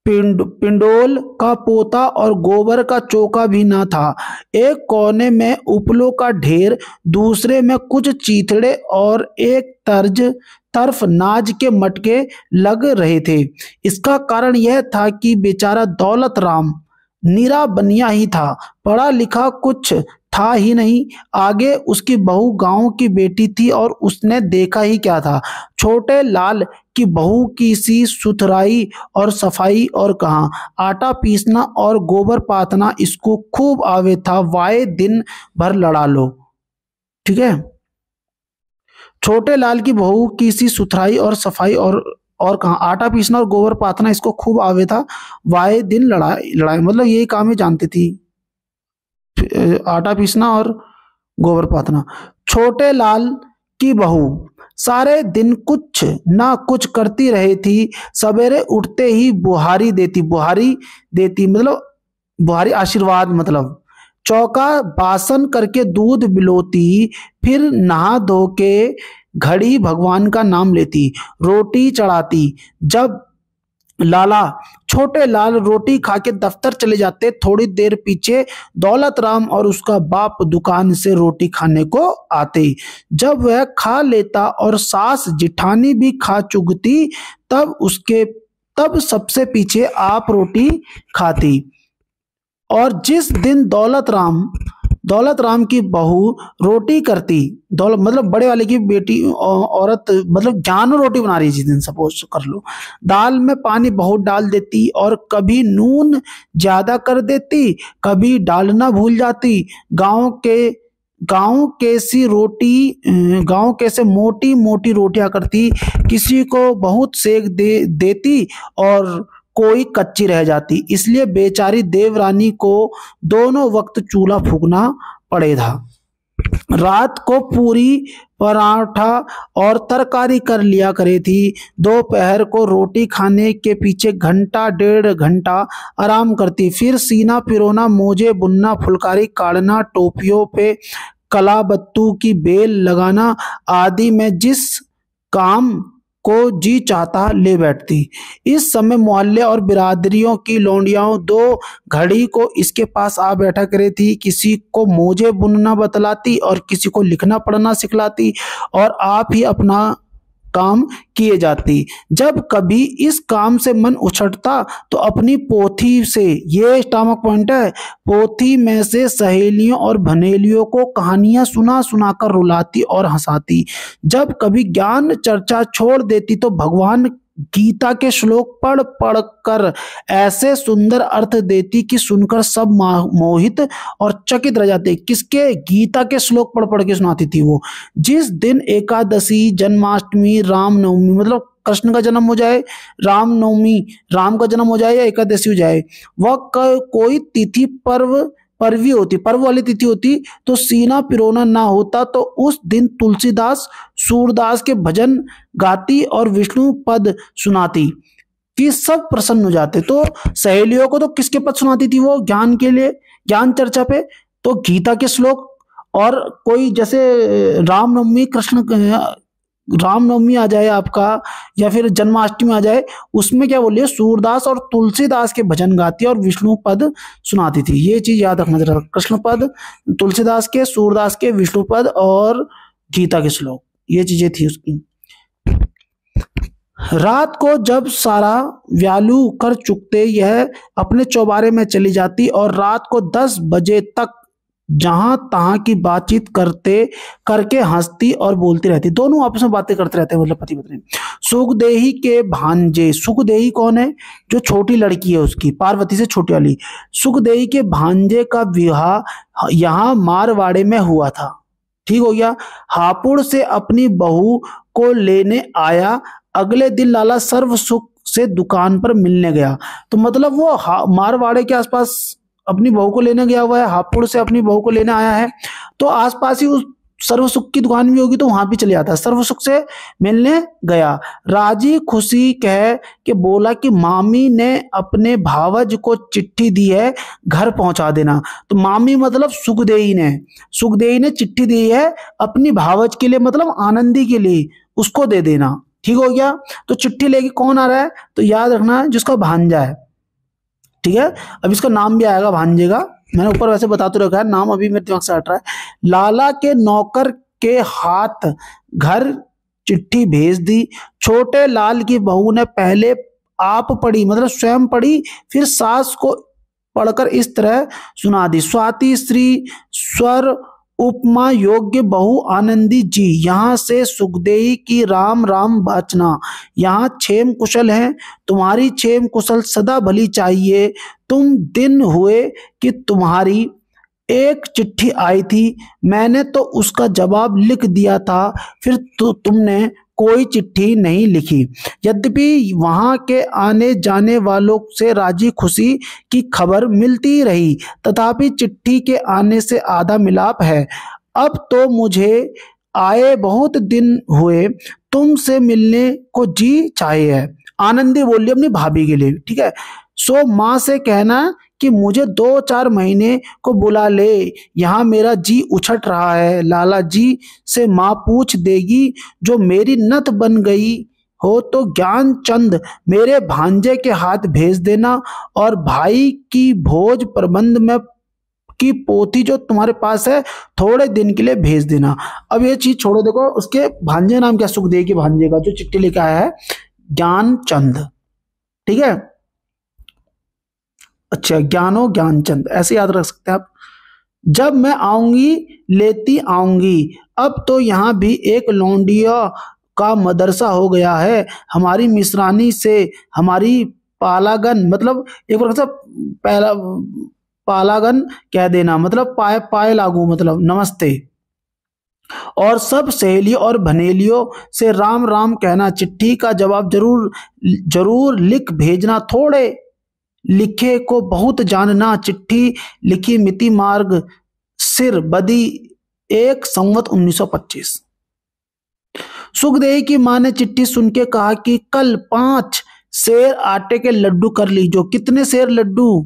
Speaker 1: पिंडोल का पोता और गोबर का चौका भी न था। एक कोने में उपलों का ढेर, दूसरे में कुछ चीथड़े और एक तरफ नाज के मटके लग रहे थे। इसका कारण यह था कि बेचारा दौलत राम नीरा बनिया ही था, पढ़ा लिखा कुछ था ही नहीं। आगे उसकी बहू गांव की बेटी थी और उसने देखा ही क्या था, छोटे लाल की बहू की सी सुथराई और सफाई, और कहाँ आटा पीसना और गोबर पातना इसको खूब आवे था, वाए दिन भर लड़ा लो। ठीक है, छोटे लाल की बहू की सी सुथराई और सफाई, और कहाँ आटा पीसना और गोबर पातना इसको खूब आवे था, वाए दिन लड़ाई लड़ाई, मतलब यही काम ही जानती थी, आटा पीसना और गोबर पातना। छोटे लाल की बहू सारे दिन कुछ ना कुछ करती रही थी, सवेरे उठते ही बुहारी देती मतलब बुहारी आशीर्वाद, मतलब चौका बासन करके दूध बिलोती, फिर नहा धो के घड़ी भगवान का नाम लेती, रोटी चढ़ाती। जब लाला छोटे लाल रोटी खा के दफ्तर चले जाते, थोड़ी देर पीछे दौलत राम और उसका बाप दुकान से रोटी खाने को आते। जब वह खा लेता और सास जिठानी भी खा चुगती, तब सबसे पीछे आप रोटी खाती। और जिस दिन दौलत राम की बहू रोटी करती, दौलत मतलब बड़े वाले की बेटी औरत, मतलब जानू रोटी बना रही है जिस दिन, सपोज कर लो, दाल में पानी बहुत डाल देती और कभी नून ज्यादा कर देती, कभी डालना भूल जाती। गांव कैसे मोटी मोटी रोटियां करती, किसी को बहुत सेक देती और कोई कच्ची रह जाती, इसलिए बेचारी देवरानी को दोनों वक्त चूल्हा फूकना पड़े था। रात को पूरी पराठा और तरकारी कर लिया करे थी, दोपहर को रोटी खाने के पीछे घंटा डेढ़ घंटा आराम करती, फिर सीना पिरोना, मोजे बुनना, फुलकारी काटना, टोपियों पे कलाबत्तू की बेल लगाना आदि में जिस काम को जी चाहता ले बैठती। इस समय मोहल्ले और बिरादरियों की लौंडियाओं दो घड़ी को इसके पास आ बैठा करे थी, किसी को मोजे बुनना बतलाती और किसी को लिखना पढ़ना सिखलाती, और आप ही अपना काम किए जाती। जब कभी इस काम से मन उछटता तो अपनी पोथी से, ये स्टमक पॉइंट है, पोथी में से सहेलियों और भनेलियों को कहानियां सुना सुनाकर रुलाती और हंसाती। जब कभी ज्ञान चर्चा छोड़ देती तो भगवान गीता के श्लोक पढ़ पढ़ कर ऐसे सुंदर अर्थ देती कि सुनकर सब मोहित और चकित रह जाते। किसके? गीता के श्लोक पढ़ पढ़ के सुनाती थी वो। जिस दिन एकादशी, जन्माष्टमी, रामनवमी, मतलब कृष्ण का जन्म हो जाए, रामनवमी, राम का जन्म हो जाए या एकादशी हो जाए, वह कोई तिथि पर्व वाली तिथि होती तो सीना पिरोना ना होता, तो उस दिन तुलसीदास सूरदास के भजन गाती और विष्णु पद सुनाती कि सब प्रसन्न हो जाते। तो सहेलियों को तो किसके पद सुनाती थी वो? ज्ञान के लिए, ज्ञान चर्चा पे तो गीता के श्लोक, और कोई जैसे रामनवमी आ जाए आपका, या फिर जन्माष्टमी आ जाए, उसमें क्या बोलिए, सूरदास और तुलसीदास के भजन गाती और विष्णु पद सुनाती थी। ये चीज याद रखना जरा, कृष्ण पद, तुलसीदास के, सूरदास के, विष्णु पद और गीता के श्लोक, ये चीजें थी उसकी। रात को जब सारा व्यालू कर चुकते यह अपने चौबारे में चली जाती और रात को 10 बजे तक जहां तहां की बातचीत करके हंसती और बोलती रहती। दोनों आपस में बातें करते रहते हैं, मतलब पति पत्नी। सुखदेही के भांजे, सुखदेही कौन है? जो छोटी लड़की है उसकी, पार्वती से छोटी वाली। सुखदेही के भांजे का विवाह यहाँ मारवाड़े में हुआ था। ठीक हो गया। हापुड़ से अपनी बहू को लेने आया। अगले दिन लाला सर्व सुख से दुकान पर मिलने गया। तो मतलब वो मारवाड़े के आसपास अपनी बहू को लेने गया हुआ है, हापुड़ से अपनी बहू को लेने आया है, तो आसपास ही उस सर्व सुख की दुकान भी होगी, तो वहां भी चले जाता है। सर्व सुख से मिलने गया, राजी खुशी कह के बोला कि मामी ने अपने भावज को चिट्ठी दी है, घर पहुंचा देना। तो मामी मतलब सुखदेही ने चिट्ठी दी है अपनी भावज के लिए, मतलब आनंदी के लिए, उसको दे देना। ठीक हो गया। तो चिट्ठी लेके कौन आ रहा है? तो याद रखना है जिसका भांजा है। ठीक है, अब इसका नाम भी आएगा भांजे का, मैंने ऊपर वैसे बता तो रखा है, नाम अभी मेरे दिमाग से हट रहा है। लाला के नौकर के हाथ घर चिट्ठी भेज दी। छोटे लाल की बहू ने पहले आप पढ़ी, मतलब स्वयं पढ़ी, फिर सास को पढ़कर इस तरह सुना दी। स्वाति श्री स्वर उपमा योग्य बहु आनंदी जी, यहाँ से सुखदेही की राम राम बाचना। यहाँ क्षेम कुशल है, तुम्हारी क्षेम कुशल सदा भली चाहिए। तुम दिन हुए कि तुम्हारी एक चिट्ठी आई थी, मैंने तो उसका जवाब लिख दिया था, फिर तुमने कोई चिट्ठी नहीं लिखी। यद्यपि वहां के आने जाने वालों से राजी खुशी की खबर मिलती रही, तथापि चिट्ठी के आने से आधा मिलाप है। अब तो मुझे आए बहुत दिन हुए, तुमसे मिलने को जी चाहे है। आनंदी बोली अपनी भाभी के लिए, ठीक है। सो माँ से कहना कि मुझे 2-4 महीने को बुला ले, यहाँ मेरा जी उछट रहा है। लाला जी से माँ पूछ देगी, जो मेरी नत बन गई हो तो ज्ञानचंद मेरे भांजे के हाथ भेज देना, और भाई की भोज प्रबंध में की पोथी जो तुम्हारे पास है थोड़े दिन के लिए भेज देना। अब ये चीज छोड़ो, देखो उसके भांजे नाम क्या, सुखदेव के भांजे का जो चिट्ठी लिखा है ज्ञानचंद, ठीक है। अच्छा, ज्ञानो ज्ञानचंद ऐसे याद रख सकते हैं आप। जब मैं आऊंगी लेती आऊंगी, अब तो यहाँ भी एक लौंडिया का मदरसा हो गया है। हमारी मिश्रानी से हमारी पालागन, मतलब एक बार सब पहला पालागन कह देना, मतलब पाए पाए लागू, मतलब नमस्ते। और सब सहेलियों और बनेलियों से राम राम कहना। चिट्ठी का जवाब जरूर जरूर लिख भेजना, थोड़े लिखे को बहुत जानना। चिट्ठी लिखी मिति मार्ग सिर बदी 1 संवत 1925। सुखदेही की मां ने चिट्ठी सुन के कहा कि कल 5 सेर आटे के लड्डू कर लीजो। कितने सेर लड्डू?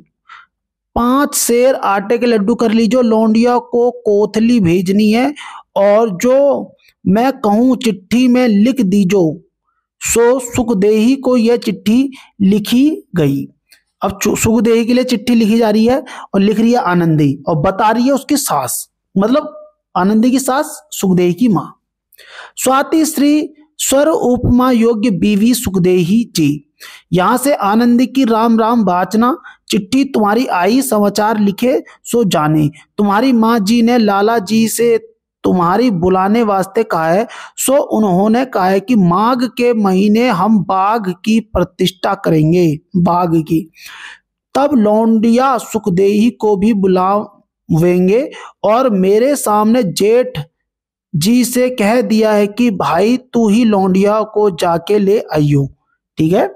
Speaker 1: 5 सेर आटे के लड्डू कर लीजो। लौंडिया को कोथली भेजनी है, और जो मैं कहूं चिट्ठी में लिख दीजो। सो सुखदेही को यह चिट्ठी लिखी गई। अब सुखदेही के लिए चिट्ठी लिखी जा रही है, और लिख रही है आनंदी, और बता रही है उसकी सास, मतलब आनंदी की सास सुखदेही की मां। स्वाति श्री स्वर उपमा योग्य बीवी सुखदेही जी, यहां से आनंदी की राम राम बाचना। चिट्ठी तुम्हारी आई, समाचार लिखे सो जाने। तुम्हारी माँ जी ने लाला जी से तुम्हारी बुलाने वास्ते कहा है। सो उन्होंने कहा है कि माघ के महीने हम बाघ की प्रतिष्ठा करेंगे, बाघ की। तब लौंडिया सुखदेही को भी बुलावेंगे, और मेरे सामने जेठ जी से कह दिया है कि भाई तू ही लौंडिया को जाके ले आइयो, ठीक है।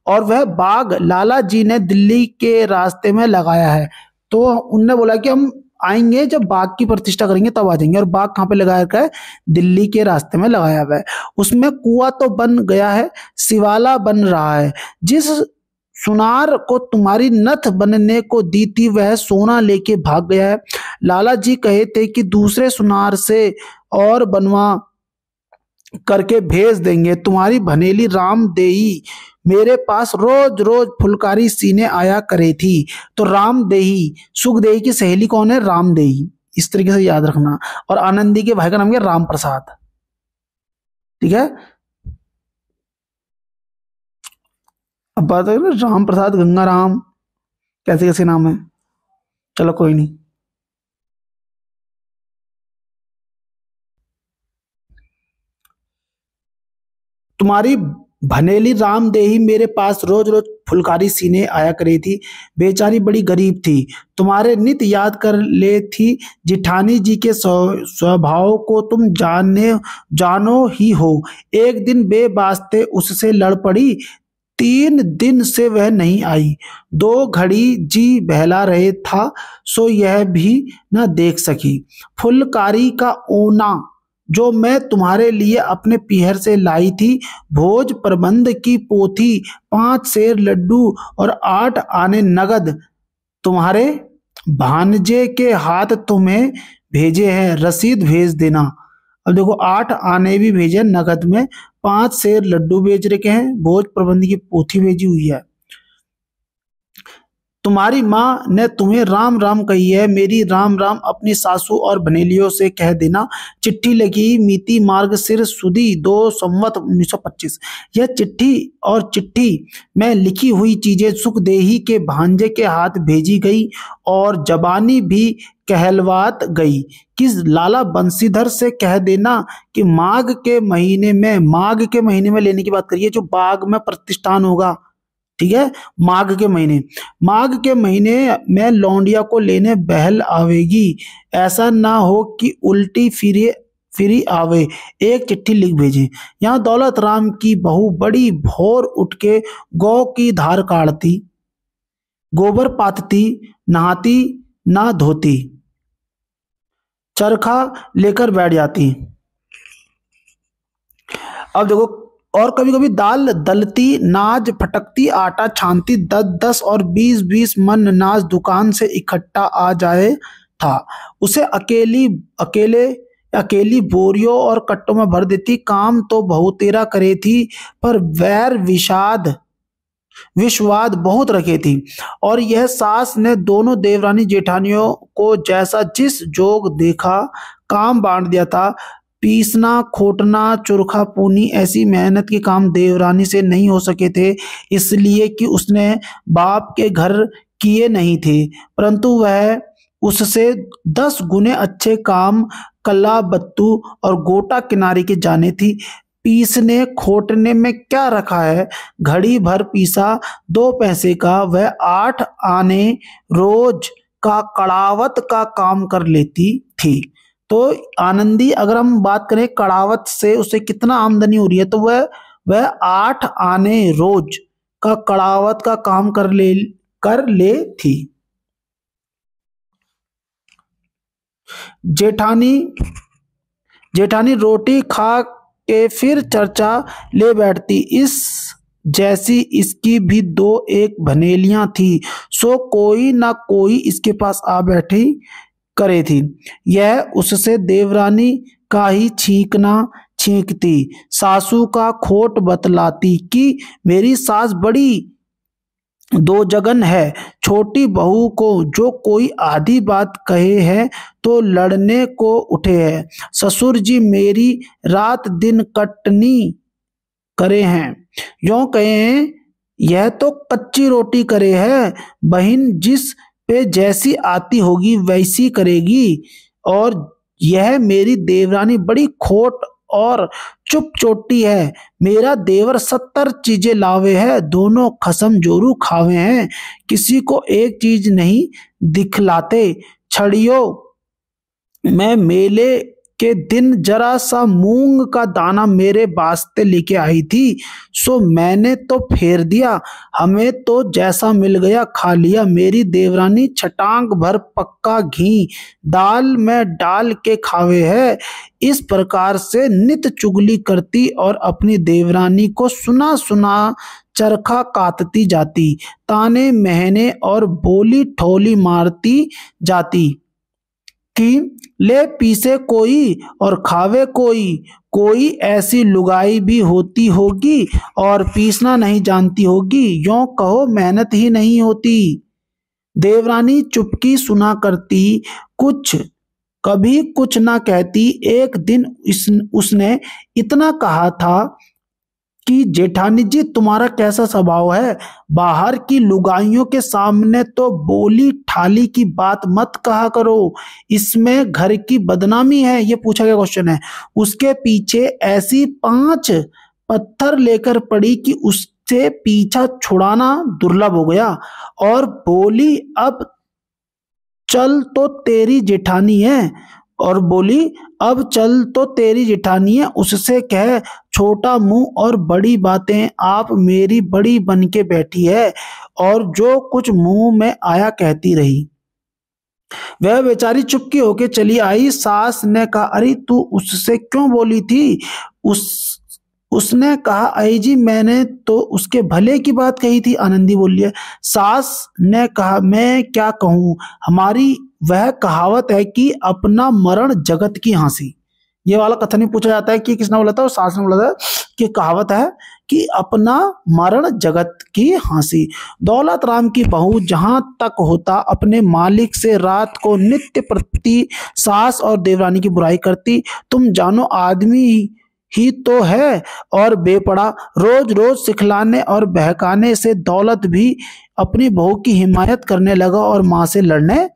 Speaker 1: और वह बाग लाला जी ने दिल्ली के रास्ते में लगाया है। तो उनने बोला कि हम आएंगे जब बाग की प्रतिष्ठा करेंगे तब आ जाएंगे। और बाग कहाँ पे लगाया है? दिल्ली के रास्ते में लगाया हुआ है। उसमें कुआं तो बन गया है, शिवाला बन रहा है। जिस सुनार को तुम्हारी नथ बनने को दी थी वह सोना लेके भाग गया है। लाला जी कहे थे कि दूसरे सुनार से और बनवा करके भेज देंगे। तुम्हारी भनेली रामदेही मेरे पास रोज रोज फुलकारी सीने आया करे थी। तो रामदेही, सुखदेही की सहेली कौन है? रामदेही, इस तरीके से याद रखना। और आनंदी के भाई का नाम क्या? राम प्रसाद, ठीक है। अब बात है राम प्रसाद, गंगा राम, कैसे कैसे नाम है, चलो कोई नहीं। तुम्हारी भनेली रामदेही मेरे पास रोज रोज फुलकारी सीने आया करी थी। बेचारी बड़ी गरीब थी, तुम्हारे नित याद कर ले थी। जिठानी जी के स्वभाव को तुम जानो ही हो। एक दिन बेवास्ते उससे लड़ पड़ी, 3 दिन से वह नहीं आई। 2 घड़ी जी बहला रहे था, सो यह भी न देख सकी। फुलकारी का ओना जो मैं तुम्हारे लिए अपने पीहर से लाई थी, भोज प्रबंध की पोथी, 5 सेर लड्डू और 8 आने नगद तुम्हारे भांजे के हाथ तुम्हें भेजे हैं, रसीद भेज देना। अब देखो 8 आने भी भेजे नगद में, 5 सेर लड्डू भेज रखे हैं, भोज प्रबंध की पोथी भेजी हुई है। तुम्हारी माँ ने तुम्हें राम राम कही है, मेरी राम राम अपनी सासू और बनेलियों से कह देना। चिट्ठी लगी मिति मार्गशीर सुदी 2 संवत 1925। यह चिट्ठी में लिखी हुई चीजें सुखदेही के भांजे के हाथ भेजी गई और जबानी भी कहलवात गई कि लाला बंशीधर से कह देना कि माघ के महीने में लेने की बात करिए, जो बाग में प्रतिष्ठान होगा, ठीक है, माघ के महीने में लौंडिया को लेने बहल आवेगी, ऐसा ना हो कि उल्टी फिरी आवे, एक चिट्ठी लिख भेजे। यहाँ दौलत राम की बहू बड़ी भोर उठ के गौ की धार काटती, गोबर पाथती, नहाती ना धोती, चरखा लेकर बैठ जाती। अब देखो, और कभी कभी दाल दलती, नाज फटकती, आटा छानती, 10-10 और 20-20 मन अनाज दुकान से इकट्ठा आ जाए था। उसे अकेली बोरियों और कट्टों में भर देती। काम तो बहुतेरा करे थी, पर वैर विषवाद बहुत रखे थी। और यह सास ने दोनों देवरानी जेठानियों को जैसा जिस जोग देखा काम बांट दिया था। पीसना, खोटना, चुरखा पूनी ऐसी मेहनत के काम देवरानी से नहीं हो सके थे, इसलिए कि उसने बाप के घर किए नहीं थे, परंतु वह उससे 10 गुने अच्छे काम कला बत्तू और गोटा किनारे के जाने थी। पीसने खोटने में क्या रखा है, घड़ी भर पीसा 2 पैसे का वह 8 आने रोज का कड़ावत का काम कर लेती थी। तो आनंदी, अगर हम बात करें कड़ावत से उसे कितना आमदनी हो रही है, तो वह 8 आने रोज का कड़ावत का काम कर ले थी। जेठानी रोटी खा के फिर चर्चा ले बैठती। इस जैसी इसकी भी 2-1 बनेलियां थी, सो कोई ना कोई इसके पास आ बैठी करे थी। यह उससे देवरानी का ही छींकती, सासू का खोट बतलाती कि मेरी सास बड़ी 2 जगन है, छोटी बहू को जो कोई आधी बात कहे है तो लड़ने को उठे है। ससुर जी मेरी रात दिन कटनी करे हैं, यूं कहे यह तो कच्ची रोटी करे है, बहन जिस पे जैसी आती होगी वैसी करेगी। और यह मेरी देवरानी बड़ी खोट और चुप चोटी है। मेरा देवर 70 चीजें लावे है, दोनों खसम जोरू खावे हैं, किसी को एक चीज नहीं दिखलाते। छड़ियों में मेले के दिन जरा सा मूंग का दाना मेरे वास्ते लेके आई थी, सो मैंने तो फेर दिया, हमें तो जैसा मिल गया खा लिया। मेरी देवरानी छटांग भर पक्का घी दाल में डाल के खावे है। इस प्रकार से नित चुगली करती और अपनी देवरानी को सुना सुना चरखा काटती जाती, ताने महने और बोली ठोली मारती जाती कि ले पीसे कोई और खावे कोई ऐसी लुगाई भी होती होगी और पीसना नहीं जानती होगी, यूं कहो मेहनत ही नहीं होती। देवरानी चुपकी सुना करती, कभी कुछ ना कहती। एक दिन उसने इतना कहा था कि जेठानी जी तुम्हारा कैसा स्वभाव है, बाहर की लुगाइयों के सामने तो बोली ठाली की बात मत कहा करो, इसमें घर की बदनामी है। ये पूछा गया क्वेश्चन है। उसके पीछे ऐसी 5 पत्थर लेकर पड़ी कि उससे पीछा छुड़ाना दुर्लभ हो गया और बोली अब चल तो तेरी जेठानी है, उससे कह छोटा मुंह और बड़ी बातें आप मेरी बड़ी बन के बैठी है, और जो कुछ मुंह में आया कहती रही। वह बेचारी चुपकी होके चली आई। सास ने कहा अरे तू उससे क्यों बोली थी? उसने कहा आई जी मैंने तो उसके भले की बात कही थी। आनंदी बोली है। सास ने कहा मैं क्या कहूँ, हमारी वह कहावत है कि अपना मरण जगत की हंसी। ये वाला कथन ही पूछा जाता है कि किसने बोला था, और सास ने बोला था कि कहावत है कि अपना मरण जगत की हंसी। दौलत राम की बहू जहां तक होता अपने मालिक से रात को नित्य प्रति सास और देवरानी की बुराई करती। तुम जानो आदमी ही तो है और बेपड़ा, रोज रोज सिखलाने और बहकाने से दौलत भी अपनी बहू की हिमायत करने लगा और मां से लड़ने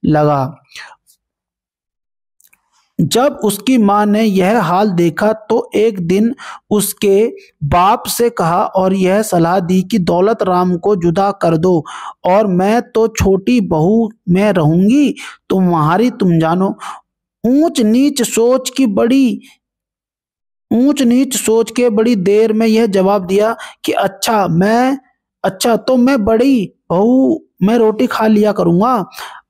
Speaker 1: लगा। जब उसकी मां ने यह हाल देखा तो एक दिन उसके बाप से कहा और यह सलाह दी कि दौलत राम को जुदा कर दो और मैं तो छोटी बहू में रहूंगी, तुम्हारी तुम जानो। ऊंच नीच सोच के बड़ी देर में यह जवाब दिया कि अच्छा तो मैं बड़ी बहू मैं रोटी खा लिया करूंगा।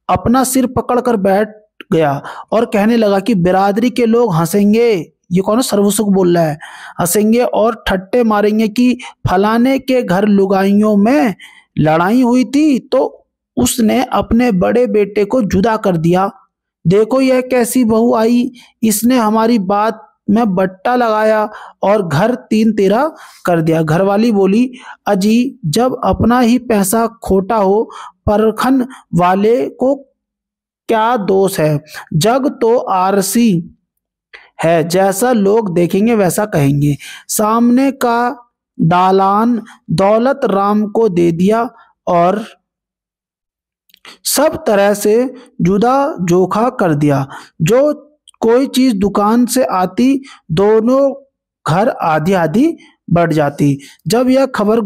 Speaker 1: अपना सिर पकड़कर बैठ गया और कहने लगा कि बिरादरी के लोग हंसेंगे, ये कौन है, सर्वसुख बोल रहा है, हंसेंगे और ठट्टे मारेंगे कि फलाने के घर लुगाइयों में लड़ाई हुई थी तो उसने अपने बड़े बेटे को जुदा कर दिया। देखो यह कैसी बहू आई, इसने हमारी बात में बट्टा लगाया और घर तीन तेरा कर दिया। घरवाली बोली, अजी जब अपना ही पैसा खोटा हो परखन वाले को क्या दोष है। जग तो आरसी है, जैसा लोग देखेंगे वैसा कहेंगे। सामने का दालान दौलत राम को दे दिया और सब तरह से जुदा जोखा कर दिया। जो कोई चीज दुकान से आती दोनों घर आधी आधी बढ़ जाती। जब यह खबर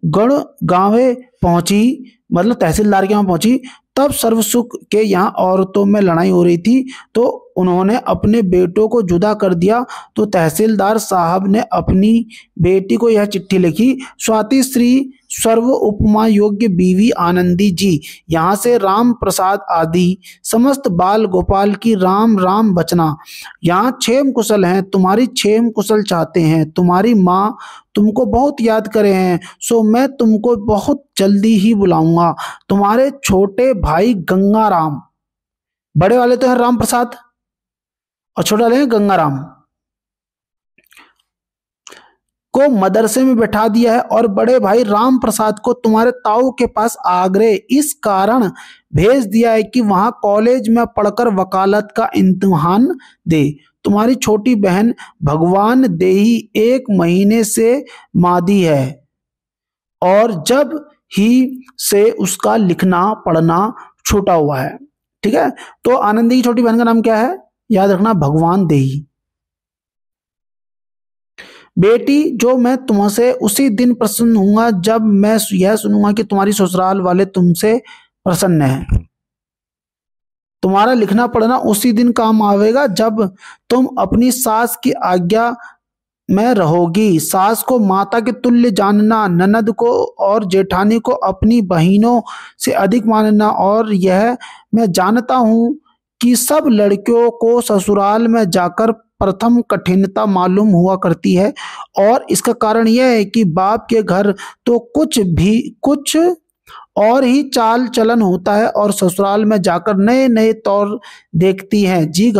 Speaker 1: गुड़गांवे पहुंची, मतलब तहसीलदार के यहाँ पहुंची, तब सर्वसुख के यहाँ औरतों में लड़ाई हो रही थी तो उन्होंने अपने बेटों को जुदा कर दिया। तो तहसीलदार साहब ने अपनी बेटी को यह चिट्ठी लिखी, स्वाति श्री सर्व उपमा योग्य बीवी आनंदी जी, यहाँ से राम प्रसाद आदि समस्त बाल गोपाल की राम राम बचना। यहाँ क्षेम कुशल हैं, तुम्हारी क्षेम कुशल चाहते हैं। तुम्हारी माँ तुमको बहुत याद करे हैं, सो मैं तुमको बहुत जल्दी ही बुलाऊंगा। तुम्हारे छोटे भाई गंगाराम, बड़े वाले तो हैं राम प्रसाद और छोटे वाले हैं गंगाराम, को मदरसे में बैठा दिया है और बड़े भाई राम प्रसाद को तुम्हारे ताऊ के पास आगरे इस कारण भेज दिया है कि वहां कॉलेज में पढ़कर वकालत का इम्तिहान दे। तुम्हारी छोटी बहन भगवान देही 1 महीने से मादी है और जब ही से उसका लिखना पढ़ना छूटा हुआ है। ठीक है, तो आनंदी की छोटी बहन का नाम क्या है, याद रखना, भगवान देही। बेटी, जो मैं तुमसे उसी दिन प्रसन्न हूंगा जब मैं यह सुनूंगा कि तुम्हारी ससुराल वाले तुमसे प्रसन्न हैं। तुम्हारा लिखना पढ़ना उसी दिन काम आवेगा जब तुम अपनी सास की आज्ञा में रहोगी। सास को माता के तुल्य जानना, ननद को और जेठानी को अपनी बहनों से अधिक मानना। और यह मैं जानता हूं कि सब लड़कियों को ससुराल में जाकर प्रथम कठिनता मालूम हुआ करती है और इसका कारण यह है कि बाप के घर तो कुछ और ही चाल चलन होता है और ससुराल में जाकर नए नए तौर देखती हैं। जी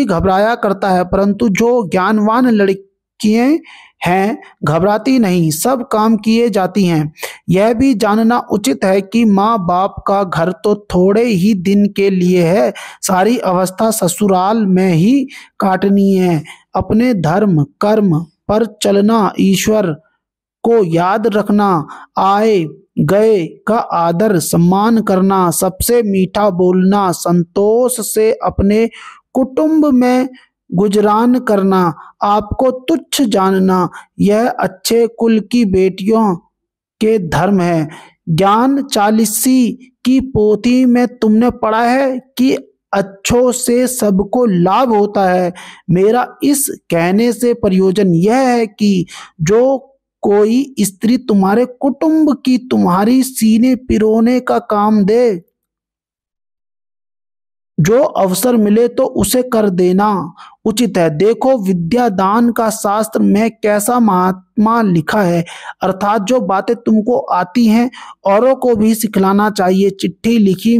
Speaker 1: घबराया करता है, परंतु जो ज्ञानवान लड़कियां हैं घबराती नहीं, सब काम किए जाती हैं। यह भी जानना उचित है कि माँ बाप का घर तो थोड़े ही दिन के लिए है, सारी अवस्था ससुराल में ही काटनी है। अपने धर्म कर्म पर चलना, ईश्वर को याद रखना, आए गए का आदर सम्मान करना, सबसे मीठा बोलना, संतोष से अपने कुटुंब में गुजरान करना, आपको तुच्छ जानना, यह अच्छे कुल की बेटियों के धर्म है। ज्ञान चालीसी की पोथी में तुमने पढ़ा है कि अच्छों से सबको लाभ होता है। मेरा इस कहने से प्रयोजन यह है कि जो कोई स्त्री तुम्हारे कुटुंब की तुम्हारी सीने पिरोने का काम दे, जो अवसर मिले तो उसे कर देना उचित है। देखो विद्या दान का शास्त्र में कैसा महात्मा लिखा है, अर्थात जो बातें तुमको आती हैं औरों को भी सिखलाना चाहिए। चिट्ठी लिखी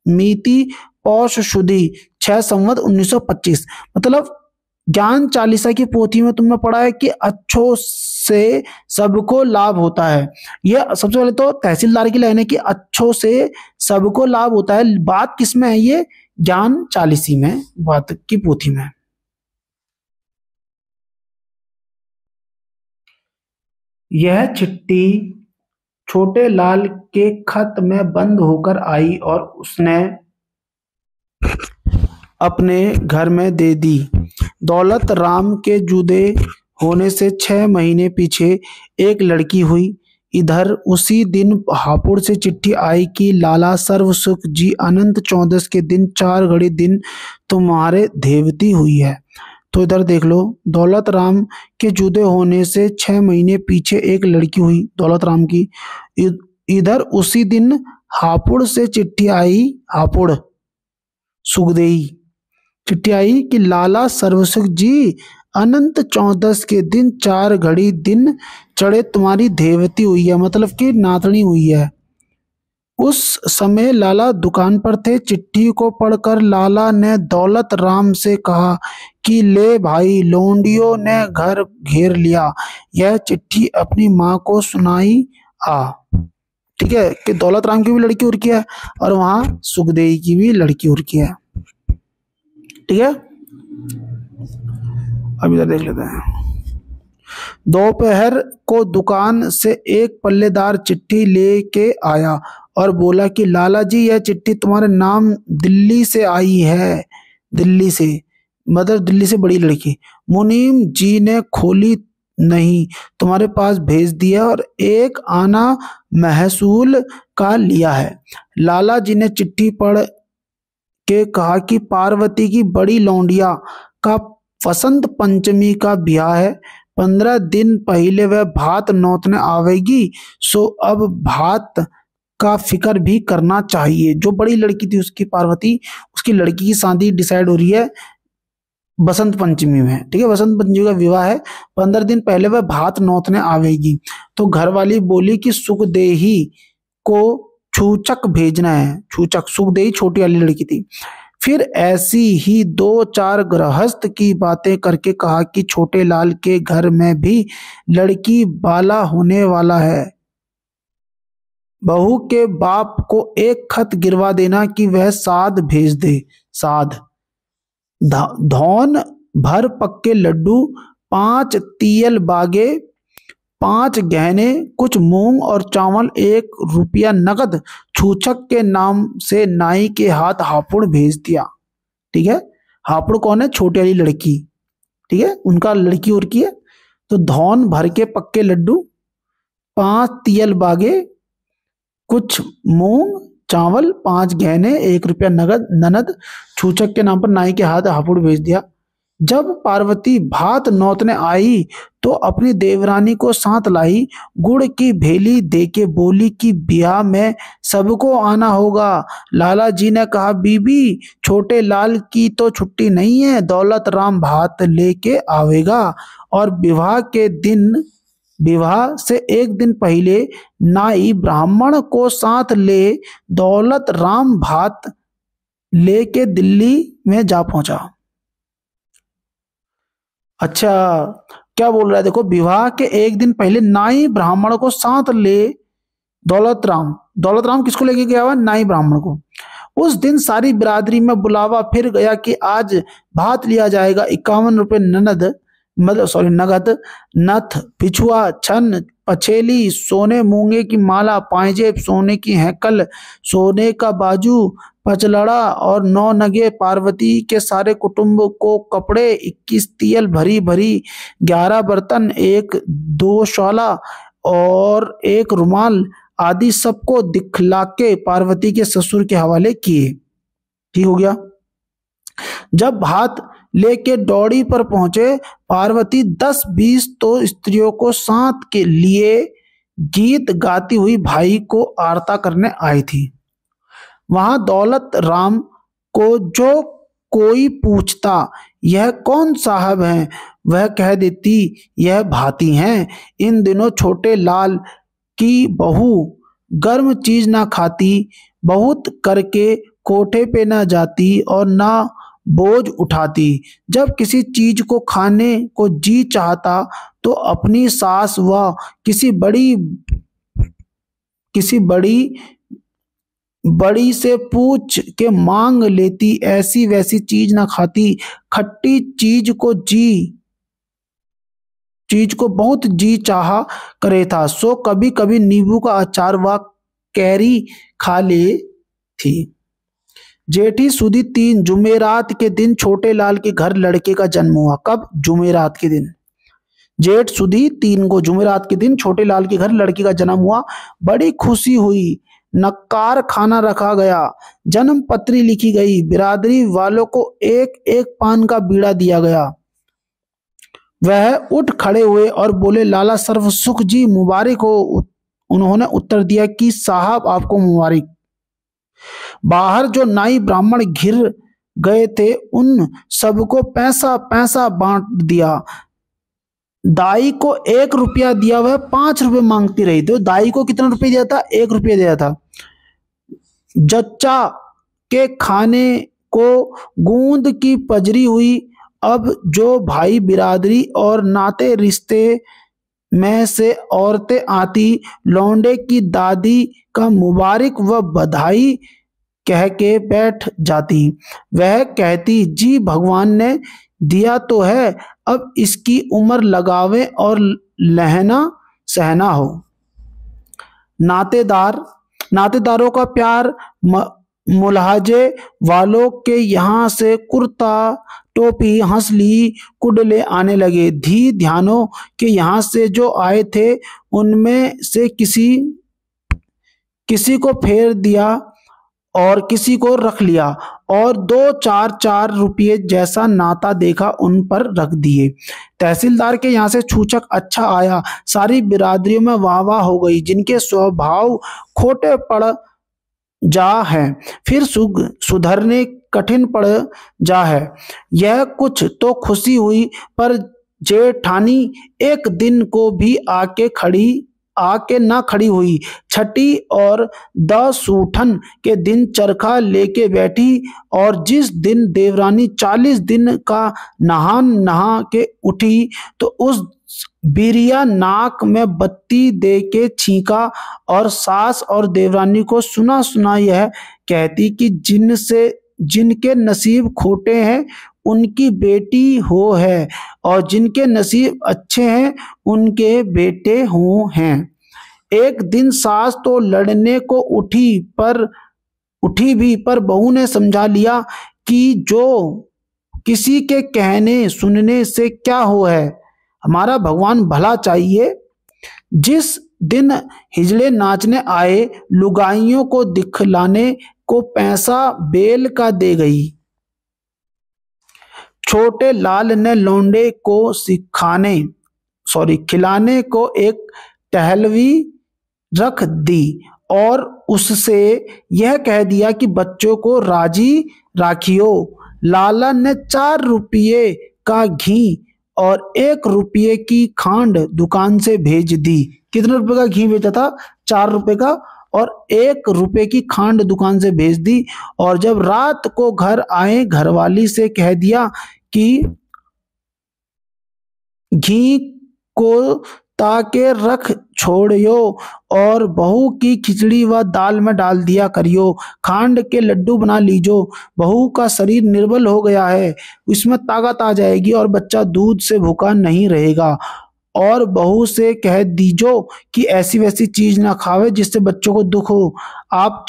Speaker 1: मीति पौष शुद्धि 6 संवत 1925। मतलब ज्ञान चालीसा की पोथी में तुमने पढ़ा है कि अच्छों से सबको लाभ होता है। यह सबसे पहले तो तहसीलदार की लाइन है कि अच्छों से सबको लाभ होता है। बात किसमें है? ये ज्ञान चालीसी में, बात की पोथी में। यह चिट्ठी छोटे लाल के खत में बंद होकर आई और उसने अपने घर में दे दी। दौलत राम के जुदे होने से 6 महीने पीछे एक लड़की हुई। इधर उसी दिन हापुड़ से चिट्ठी आई कि लाला सर्वसुख जी अनंत चौदस के दिन 4 घड़ी दिन तुम्हारे देवती हुई है। तो इधर देख लो, दौलत राम के जुदे होने से 6 महीने पीछे एक लड़की हुई, दौलत राम की। इधर उसी दिन हापुड़ से चिट्ठी आई, हापुड़ सुखदेई चिट्ठी आई कि लाला सर्वसुख जी अनंत चौदस के दिन 4 घड़ी दिन चढ़े तुम्हारी देवती हुई है, मतलब कि नातनी हुई है। उस समय लाला दुकान पर थे। चिट्ठी को पढ़कर लाला ने दौलत राम से कहा कि ले भाई, लोंडियों ने घर घेर लिया। यह चिट्ठी अपनी माँ को सुनाई आ। ठीक है, कि दौलत राम की भी लड़की उर्की है और वहां सुखदेई की भी लड़की उर्की है। ठीक है, अब इधर देख लेते हैं। दोपहर को दुकान से एक पल्लेदार चिट्ठी लेके आया और बोला कि लाला जी, यह चिट्ठी तुम्हारे नाम दिल्ली से आई है। दिल्ली से मतलब दिल्ली से बड़ी लड़की। मुनीम जी ने खोली नहीं, तुम्हारे पास भेज दिया और एक आना महसूल का लिया है। लाला जी ने चिट्ठी पढ़ के कहा कि पार्वती की बड़ी लौंडिया का वसंत पंचमी का ब्याह है। 15 दिन पहले वह भात नौतने आवेगी, सो अब भात का फिक्र भी करना चाहिए। जो बड़ी लड़की थी उसकी, पार्वती, उसकी लड़की की शादी डिसाइड हो रही है बसंत पंचमी में। ठीक है, बसंत पंचमी का विवाह है, 15 दिन पहले वह भात नौतने आवेगी। तो घरवाली बोली कि सुखदेही को छूचक भेजना है। छूचक, सुखदेही छोटी वाली लड़की थी। फिर ऐसी ही 2-4 गृहस्थ की बातें करके कहा कि छोटे लाल के घर में भी लड़की बाला होने वाला है। बहू के बाप को एक खत गिरवा देना कि वह साध भेज दे। साध, धौन भर पक्के लड्डू, 5 तियल बागे, 5 गहने, कुछ मूंग और चावल, 1 रुपया नगद छूछक के नाम से नाई के हाथ हापुड़ भेज दिया। ठीक है, हापुड़ कौन है? छोटी वाली लड़की। ठीक है, उनका लड़की उर्की है। तो धौन भर के पक्के लड्डू, 5 तियल बागे, कुछ मूंग चावल, 5 गहने, 1 रुपया नगद छूछक के नाम पर नाई के हाथ हापुड़ भेज दिया। जब पार्वती भात नौतने आई तो अपनी देवरानी को साथ लाई। गुड़ की भेली देके बोली कि ब्याह में सबको आना होगा। लाला जी ने कहा, बीबी, छोटे लाल की तो छुट्टी नहीं है, दौलत राम भात लेके आवेगा और विवाह से एक दिन पहले नाई ब्राह्मण को साथ ले दौलत राम भात लेके दिल्ली में जा पहुंचा। अच्छा, क्या बोल रहा है देखो, विवाह के एक दिन पहले नाई ब्राह्मण को साथ ले दौलत राम किसको लेके गया हुआ? नाई ब्राह्मण को। उस दिन सारी बिरादरी में बुलावा फिर गया कि आज भात लिया जाएगा। 51 रुपए नगद, नथ, पिछुआ, छन, पछेली, सोने मूंगे की माला, पांजेब, सोने की हैकल, सोने का बाजू, पचलड़ा और 9 नगे। पार्वती के सारे कुटुंब को कपड़े, 21 तियल भरी भरी, 11 बर्तन, 1-2 शौला और 1 रुमाल आदि सबको दिखला के पार्वती के ससुर के हवाले किए। ठीक हो गया। जब भात लेके डौड़ी पर पहुंचे, पार्वती 10-20 तो स्त्रियों को साथ के लिए गीत गाती हुई भाई को आरता करने आई थी। वहां दौलत राम को जो कोई पूछता यह कौन साहब हैं, वह कह देती यह भाती हैं। इन दिनों छोटे लाल की बहू गर्म चीज ना खाती, बहुत करके कोठे पे ना जाती और ना बोझ उठाती। जब किसी चीज को खाने को जी चाहता तो अपनी सास व किसी बड़ी से पूछ के मांग लेती, ऐसी वैसी चीज ना खाती। खट्टी चीज को बहुत जी चाहा करे था, सो कभी कभी नींबू का अचार व कैरी खा ले थी। जेठी सुदी 3 जुमेरात के दिन छोटे लाल के घर लड़के का जन्म हुआ। कब? जुमेरात के दिन। जेठ सुदी 3 को जुमेरात के दिन छोटे लाल के घर लड़की का जन्म हुआ। बड़ी खुशी हुई। नक्कार खाना रखा गया, जन्म पत्री लिखी गई, बिरादरी वालों को एक एक पान का बीड़ा दिया गया। वह उठ खड़े हुए और बोले, लाला सर्व सुख जी मुबारक हो। उन्होंने उत्तर दिया कि साहब आपको मुबारक। बाहर जो नाई ब्राह्मण घिर गए थे उन सबको पैसा पैसा बांट दिया। दाई को 1 रुपया दिया, वह 5 रुपये मांगती रही। तो दाई को कितना रुपये दिया था? 1 रुपया दिया था। जच्चा के खाने को गूंद की पजरी हुई। अब जो भाई बिरादरी और नाते रिश्ते में से औरतें आती, लौंडे की दादी का मुबारक व बधाई कह के बैठ जाती। वह कहती, जी भगवान ने दिया तो है, अब इसकी उम्र लगावे और लहना सहना हो। नातेदारों का प्यार, मुलाजे वालों के यहाँ से कुर्ता टोपी हंसली कुडले आने लगे। धी ध्यानों के यहाँ से जो आए थे उनमें से किसी को फेर दिया और किसी को रख लिया और 2-4 रुपये जैसा नाता देखा उन पर रख दिए। तहसीलदार के यहाँ से छूचक अच्छा आया। सारी बिरादरियों में वाह वाह हो गई। जिनके स्वभाव खोटे पड़ जा है, फिर सुधरने कठिन पड़ जा है। यह कुछ तो खुशी हुई, पर जेठानी एक दिन को भी आके ना खड़ी हुई। छठी और 10 सूठन के दिन चरखा लेके बैठी और जिस दिन देवरानी 40 दिन का नहा के उठी तो उस बिरिया नाक में बत्ती दे के छींका और सास और देवरानी को सुना सुना यह कहती कि जिनके नसीब खोटे हैं उनकी बेटी हो है और जिनके नसीब अच्छे हैं उनके बेटे हो हैं। एक दिन सास तो लड़ने को उठी भी, पर बहू ने समझा लिया कि जो किसी के कहने सुनने से क्या हो है, हमारा भगवान भला चाहिए। जिस दिन हिजड़े नाचने आए, लुगाइयों को दिखलाने को पैसा बेल का दे गई। छोटे लाल ने लौंडे को खिलाने को एक टहलवी रख दी और उससे यह कह दिया कि बच्चों को राजी राखियो। लाला ने 4 रुपये का घी और 1 रुपये की खांड दुकान से भेज दी। कितने रुपए का घी बेचा था? 4 रुपए का, और 1 रुपये की खांड दुकान से भेज दी। और जब रात को घर आए, घरवाली से कह दिया कि घी को ताके रख छोड़ियो और बहू की खिचड़ी व दाल में डाल दिया करियो। खांड के लड्डू बना लीजो। बहू का शरीर निर्बल हो गया है, इसमें ताकत आ जाएगी और बच्चा दूध से भूखा नहीं रहेगा। और बहू से कह दीजो कि ऐसी वैसी चीज ना खावे जिससे बच्चों को दुख हो। आप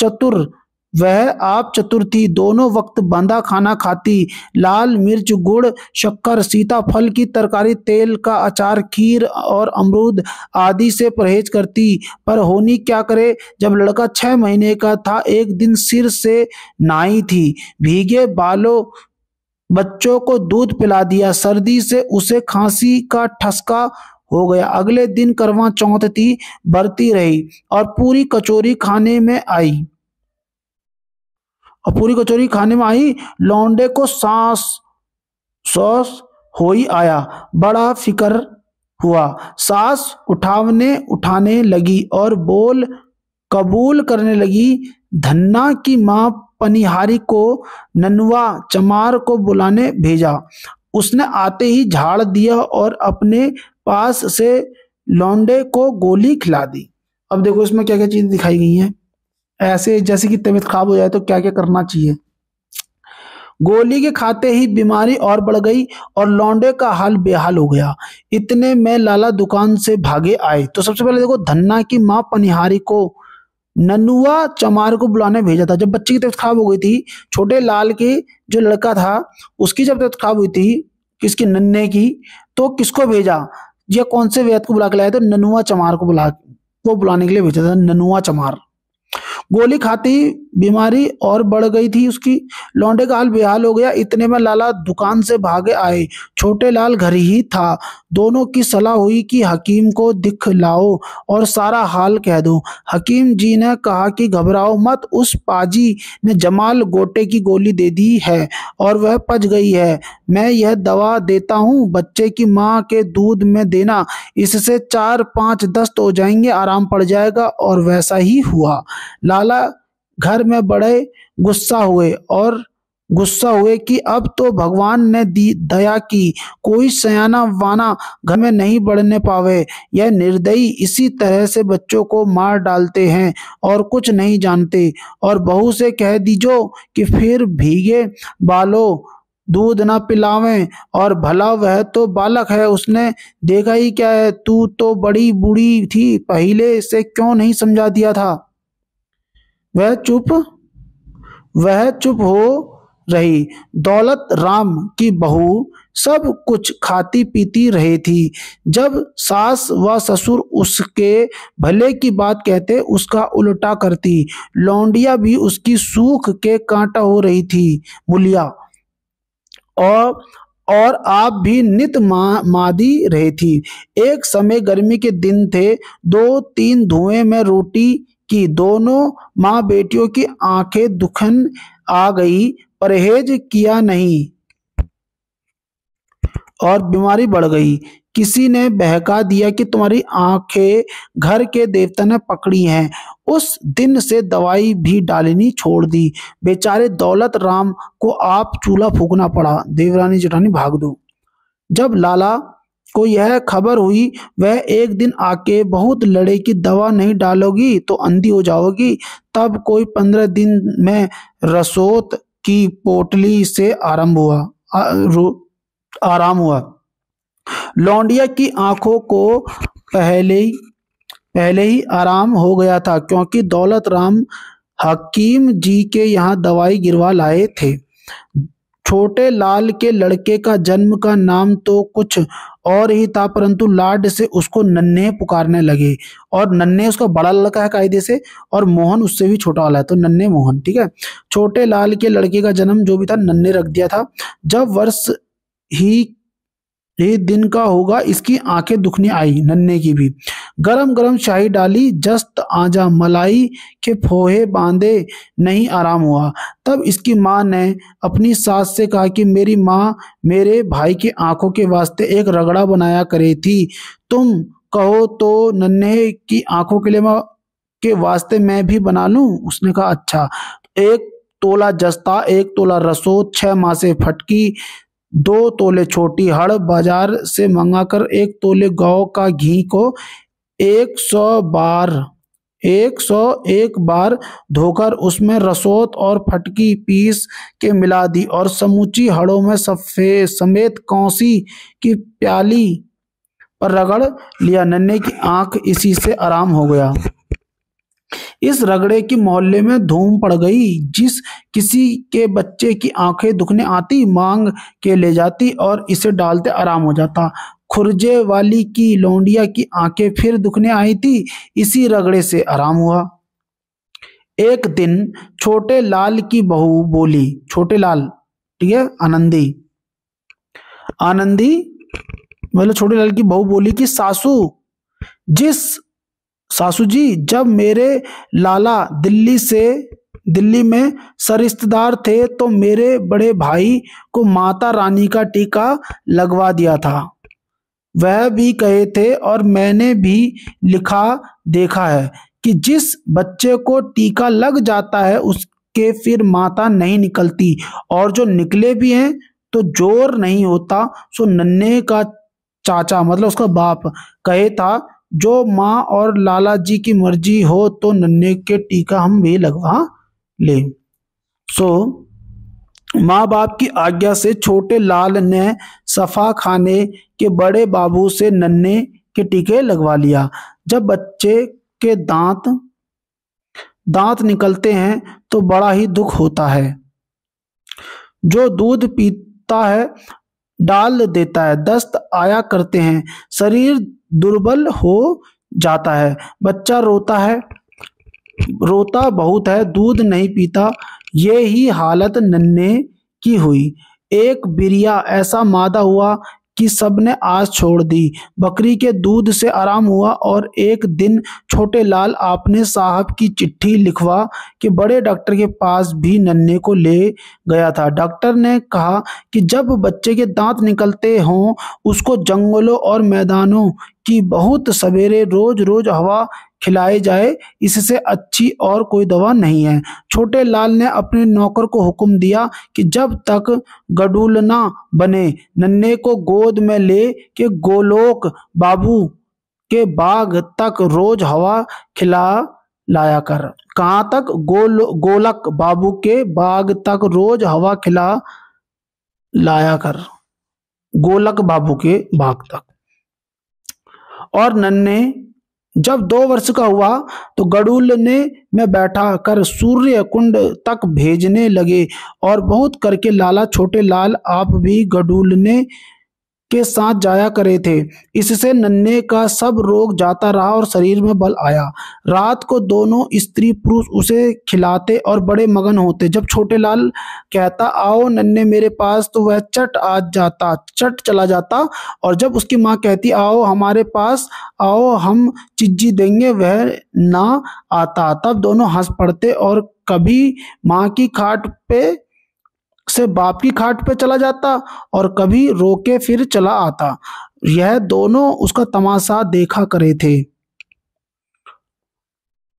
Speaker 1: चतुर थी, दोनों वक्त बंधा खाना खाती। लाल मिर्च, गुड़, शक्कर, सीताफल की तरकारी, तेल का अचार, खीर और अमरूद आदि से परहेज करती। पर होनी क्या करे, जब लड़का 6 महीने का था, एक दिन सिर से नहाई थी, भीगे बालों बच्चों को दूध पिला दिया। सर्दी से उसे खांसी का ठसका हो गया। अगले दिन करवा चौथ थी, बरती रही और पूरी कचौरी खाने में आई। लौंडे को सांस हो ही आया, बड़ा फिकर हुआ। सास उठाने लगी और बोल कबूल करने लगी, धन्ना की माँ पनिहारी को ननुआ चमार को बुलाने भेजा। उसने आते ही झाड़ दिया और अपने पास से लौंडे को गोली खिला दी। अब देखो इसमें क्या क्या चीजें दिखाई गई हैं। ऐसे जैसे कि तबीयत खराब हो जाए तो क्या क्या करना चाहिए। गोली के खाते ही बीमारी और बढ़ गई और लौंडे का हाल बेहाल हो गया। इतने में लाला दुकान से भागे आए। तो सबसे पहले देखो, धन्ना की माँ पनिहारी को ननुआ चमार को बुलाने भेजा था। जब बच्ची की तबीयत खराब हो गई थी, छोटे लाल के जो लड़का था उसकी जब तबीयत खराब हुई थी, किसकी, नन्हे की, तो किसको भेजा, या कौन से वैद्य को बुला के लाया? तो ननुआ चमार को बुलाने के लिए भेजा था, ननुआ चमार। गोली खाती बीमारी और बढ़ गई थी उसकी, लौंडे का हाल बेहाल हो गया। इतने में लाला दुकान से भागे आए। छोटे लाल घर ही था। दोनों की सलाह हुई कि हकीम को दिखलाओ और सारा हाल कह दो। हकीम जी ने कहा कि घबराओ मत, उस पाजी ने जमाल गोटे की गोली दे दी है और वह पच गई है। मैं यह दवा देता हूँ, बच्चे की माँ के दूध में देना, इससे 4-5 दस्त हो जाएंगे, आराम पड़ जाएगा। और वैसा ही हुआ। लाला घर में बड़े गुस्सा हुए कि अब तो भगवान ने दी दया की, कोई सयाना वाना घर में नहीं बढ़ने पावे। यह निर्दयी इसी तरह से बच्चों को मार डालते हैं और कुछ नहीं जानते। और बहू से कह दीजो कि फिर भीगे बालों दूध ना पिलावें। और भला वह तो बालक है, उसने देखा ही क्या है, तू तो बड़ी बूढ़ी थी, पहले से क्यों नहीं समझा दिया था। वह चुप हो रही। दौलत राम की बहू सब कुछ खाती पीती रही थी। जब सास व ससुर उसके भले की बात कहते, उसका उल्टा करती। लौंडिया भी उसकी सूख के कांटा हो रही थी मुलिया, और आप भी नित मादी रही थी। एक समय गर्मी के दिन थे। 2-3 धुएं में रोटी की दोनों माँ बेटियों की आंखें दुखन आ गई। परहेज किया नहीं और बीमारी बढ़ गई। किसी ने बहका दिया कि तुम्हारी आंखें घर के देवता ने पकड़ी हैं। उस दिन से दवाई भी डालनी छोड़ दी। बेचारे दौलत राम को आप चूल्हा फूकना पड़ा। देवरानी जेठानी भाग दो। जब लाला को यह खबर हुई, वह एक दिन आके बहुत लड़े कि दवा नहीं डालोगी तो अंधी हो जाओगी। तब कोई 15 दिन में रसोत की पोटली से आराम हुआ। लौंडिया की आंखों को पहले ही आराम हो गया था, क्योंकि दौलत राम हकीम जी के यहाँ दवाई गिरवा लाए थे। छोटे लाल के लड़के का जन्म का नाम तो कुछ और ही था, परंतु लाड से उसको नन्हे पुकारने लगे। और नन्हे उसका बड़ा लड़का है कायदे से, और मोहन उससे भी छोटा वाला है, तो नन्हे मोहन, ठीक है। छोटे लाल के लड़के का जन्म जो भी था नन्हे रख दिया था। जब वर्ष ही दिन का होगा, इसकी आंखें दुखने आई, नन्हे की भी। गरम गरम शाही डाली, जस्त आजा मलाई के फोहे बांधे, नहीं आराम हुआ। तब इसकी माँ ने अपनी सास से कहा कि मेरी माँ मेरे भाई की आंखों के वास्ते एक रगड़ा बनाया करे थी, तुम कहो तो नन्हे की आंखों के वास्ते मैं भी बना लूं। उसने कहा अच्छा। 1 तोला जस्ता, 1 तोला रसोत, 6 मासे फटकी, 2 तोले छोटी हड़, बाजार से मंगाकर 1 तोले गौ का घी को 101 बार धोकर उसमें रसोत और फटकी पीस के मिला दी और समूची हड़ों में समेत कौसी की प्याली पर रगड़ लिया। नन्हे की आंख इसी से आराम हो गया। इस रगड़े की मोहल्ले में धूम पड़ गई। जिस किसी के बच्चे की आंखें दुखने आती, मांग के ले जाती और इसे डालते आराम हो जाता। खुरजे वाली की लौंडिया की आंखें फिर दुखने आई थी, इसी रगड़े से आराम हुआ। एक दिन छोटे लाल की बहू बोली, छोटे लाल, ठीक है, आनंदी मतलब छोटे लाल की बहू बोली कि सासू जी, जब मेरे लाला दिल्ली में सरिश्तेदार थे तो मेरे बड़े भाई को माता रानी का टीका लगवा दिया था। वह भी कहे थे और मैंने भी लिखा देखा है कि जिस बच्चे को टीका लग जाता है के फिर माता नहीं निकलती, और जो निकले भी हैं तो जोर नहीं होता। सो नन्हे का चाचा मतलब उसका बाप कहे था, जो माँ और लाला जी की मर्जी हो तो नन्हे के टीका हम भी लगवा ले। सो माँ बाप की आज्ञा से छोटे लाल ने सफा खाने के बड़े बाबू से नन्हे के टीके लगवा लिया। जब बच्चे के दांत निकलते हैं तो बड़ा ही दुख होता है। जो दूध पीता है डाल देता है, दस्त आया करते हैं, शरीर दुर्बल हो जाता है, बच्चा रोता बहुत है, दूध नहीं पीता। ये ही हालत नन्हे की हुई। एक बिरिया ऐसा मादा हुआ कि सबने आस छोड़ दी। बकरी के दूध से आराम हुआ और एक दिन छोटे लाल आपने साहब की चिट्ठी लिखवा के बड़े डॉक्टर के पास भी नन्हे को ले गया था। डॉक्टर ने कहा कि जब बच्चे के दांत निकलते हों उसको जंगलों और मैदानों की बहुत सवेरे रोज रोज हवा खिलाई जाए, इससे अच्छी और कोई दवा नहीं है। छोटे लाल ने अपने नौकर को हुक्म दिया कि जब तक गडूल ना बने नन्हे को गोद में ले के गोलोक बाबू के बाग तक रोज हवा खिला लाया कर। कहाँ तक? गोलक बाबू के बाग तक रोज हवा खिला लाया कर, गोलक बाबू के बाग तक। और नन्हे जब 2 वर्ष का हुआ तो गडूल ने में बैठा कर सूर्य कुंड तक भेजने लगे, और बहुत करके लाला छोटे लाल आप भी गडूलने के साथ जाया करे थे। इससे नन्हे का सब रोग जाता रहा और शरीर में बल आया। रात को दोनों स्त्री पुरुष उसे खिलाते और बड़े मगन होते। जब छोटे लाल कहता आओ नन्हे मेरे पास, तो वह चट चला जाता, और जब उसकी माँ कहती आओ हमारे पास, आओ हम चिज्जी देंगे, वह ना आता। तब दोनों हंस पड़ते और कभी माँ की खाट पे से बाप की खाट पे चला जाता और कभी रोके फिर चला आता। यह दोनों उसका तमाशा देखा करे थे।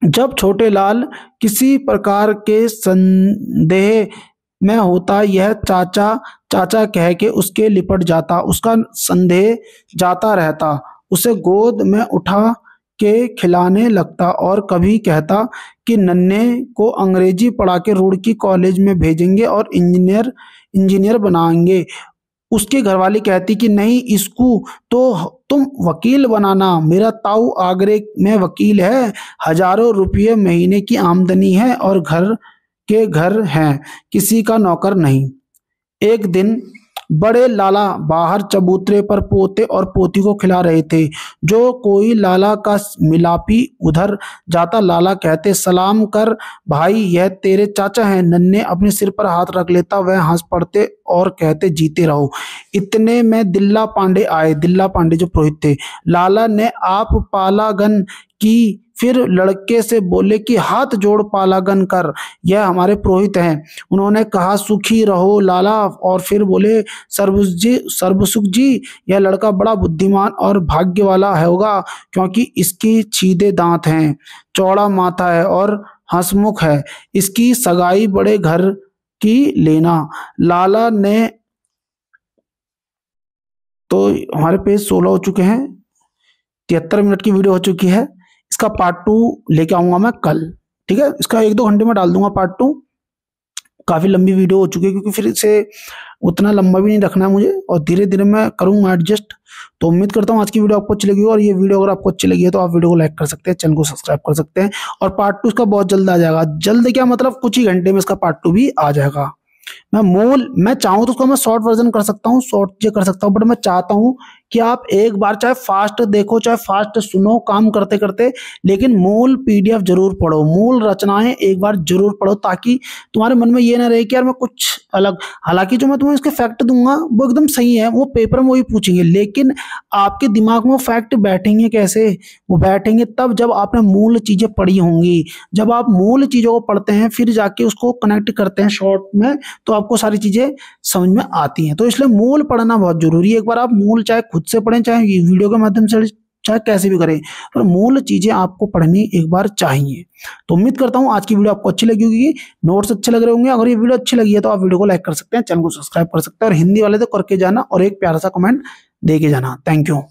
Speaker 1: जब छोटे लाल किसी प्रकार के संदेह में होता, यह चाचा चाचा कह के उसके लिपट जाता, उसका संदेह जाता रहता, उसे गोद में उठा के खिलाने लगता और कभी कहता कि नन्हे को अंग्रेजी पढ़ा के रुड़की कॉलेज में भेजेंगे और इंजीनियर बनाएंगे। उसकी घरवाली कहती कि नहीं, इसको तो तुम वकील बनाना, मेरा ताऊ आगरे में वकील है, हजारों रुपये महीने की आमदनी है और घर हैं, किसी का नौकर नहीं। एक दिन बड़े लाला बाहर चबूतरे पर पोते और पोती को खिला रहे थे। जो कोई लाला का मिलापी उधर जाता, लाला कहते सलाम कर भाई, यह तेरे चाचा हैं। नन्हे अपने सिर पर हाथ रख लेता, वह हंस पड़ते और कहते जीते रहो। इतने में दिल्ला पांडे आए। दिल्ला पांडे जो पुरोहित थे। लाला ने आप पालागन की, फिर लड़के से बोले कि हाथ जोड़ पालागन कर, यह हमारे पुरोहित हैं। उन्होंने कहा सुखी रहो लाला, और फिर बोले सर्वसुख जी, यह लड़का बड़ा बुद्धिमान और भाग्य वाला होगा, क्योंकि इसकी सीधे दांत हैं, चौड़ा माथा है और हंसमुख है। इसकी सगाई बड़े घर की लेना। लाला ने तो हमारे पेज 16 हो चुके हैं, 73 मिनट की वीडियो हो चुकी है। इसका पार्ट 2 लेके आऊंगा मैं कल, ठीक है। इसका 1-2 घंटे में डाल दूंगा पार्ट 2। काफी लंबी वीडियो हो चुकी है, क्योंकि फिर इसे उतना लंबा भी नहीं रखना है मुझे, और धीरे धीरे मैं करूंगा एडजस्ट। तो उम्मीद करता हूँ आज की वीडियो आपको अच्छी लगी हो, और ये वीडियो अगर आपको अच्छी लगी है तो आप वीडियो को लाइक कर सकते हैं, चैनल को सब्सक्राइब कर सकते हैं, और पार्ट 2 इसका बहुत जल्द आ जाएगा। जल्द क्या मतलब, कुछ ही घंटे में इसका पार्ट 2 भी आ जाएगा। मैं चाहूँ तो उसको मैं शॉर्ट वर्जन कर सकता हूँ, शॉर्ट चीजें कर सकता हूँ, बट मैं चाहता हूँ कि आप एक बार चाहे फास्ट देखो चाहे फास्ट सुनो काम करते करते, लेकिन मूल पीडीएफ जरूर पढ़ो, मूल रचनाएं एक बार जरूर पढ़ो, ताकि तुम्हारे मन में ये ना रहे कि यार मैं कुछ अलग। हालांकि जो मैं तुम्हें इसके फैक्ट दूंगा वो एकदम सही है, वो पेपर में वही पूछेंगे, लेकिन आपके दिमाग में वो फैक्ट बैठेंगे कैसे? वो बैठेंगे तब जब आपने मूल चीजें पढ़ी होंगी। जब आप मूल चीजों को पढ़ते हैं फिर जाके उसको कनेक्ट करते हैं शॉर्ट में, तो आपको सारी चीजें समझ में आती हैं। तो इसलिए मूल पढ़ना बहुत जरूरी है। एक बार आप मूल चाहे खुद से पढ़ें चाहे वीडियो के माध्यम से चाहे कैसे भी करें, पर मूल चीजें आपको पढ़नी एक बार चाहिए। तो उम्मीद करता हूं आज की वीडियो आपको अच्छी लगी होगी, नोट्स अच्छे लग रहे होंगे। अगर ये वीडियो अच्छी लगी है तो आप वीडियो को लाइक कर सकते हैं, चैनल को सब्सक्राइब कर सकते हैं, और हिंदी वाले तो करके जाना और एक प्यारा सा कमेंट दे के जाना। Thank you.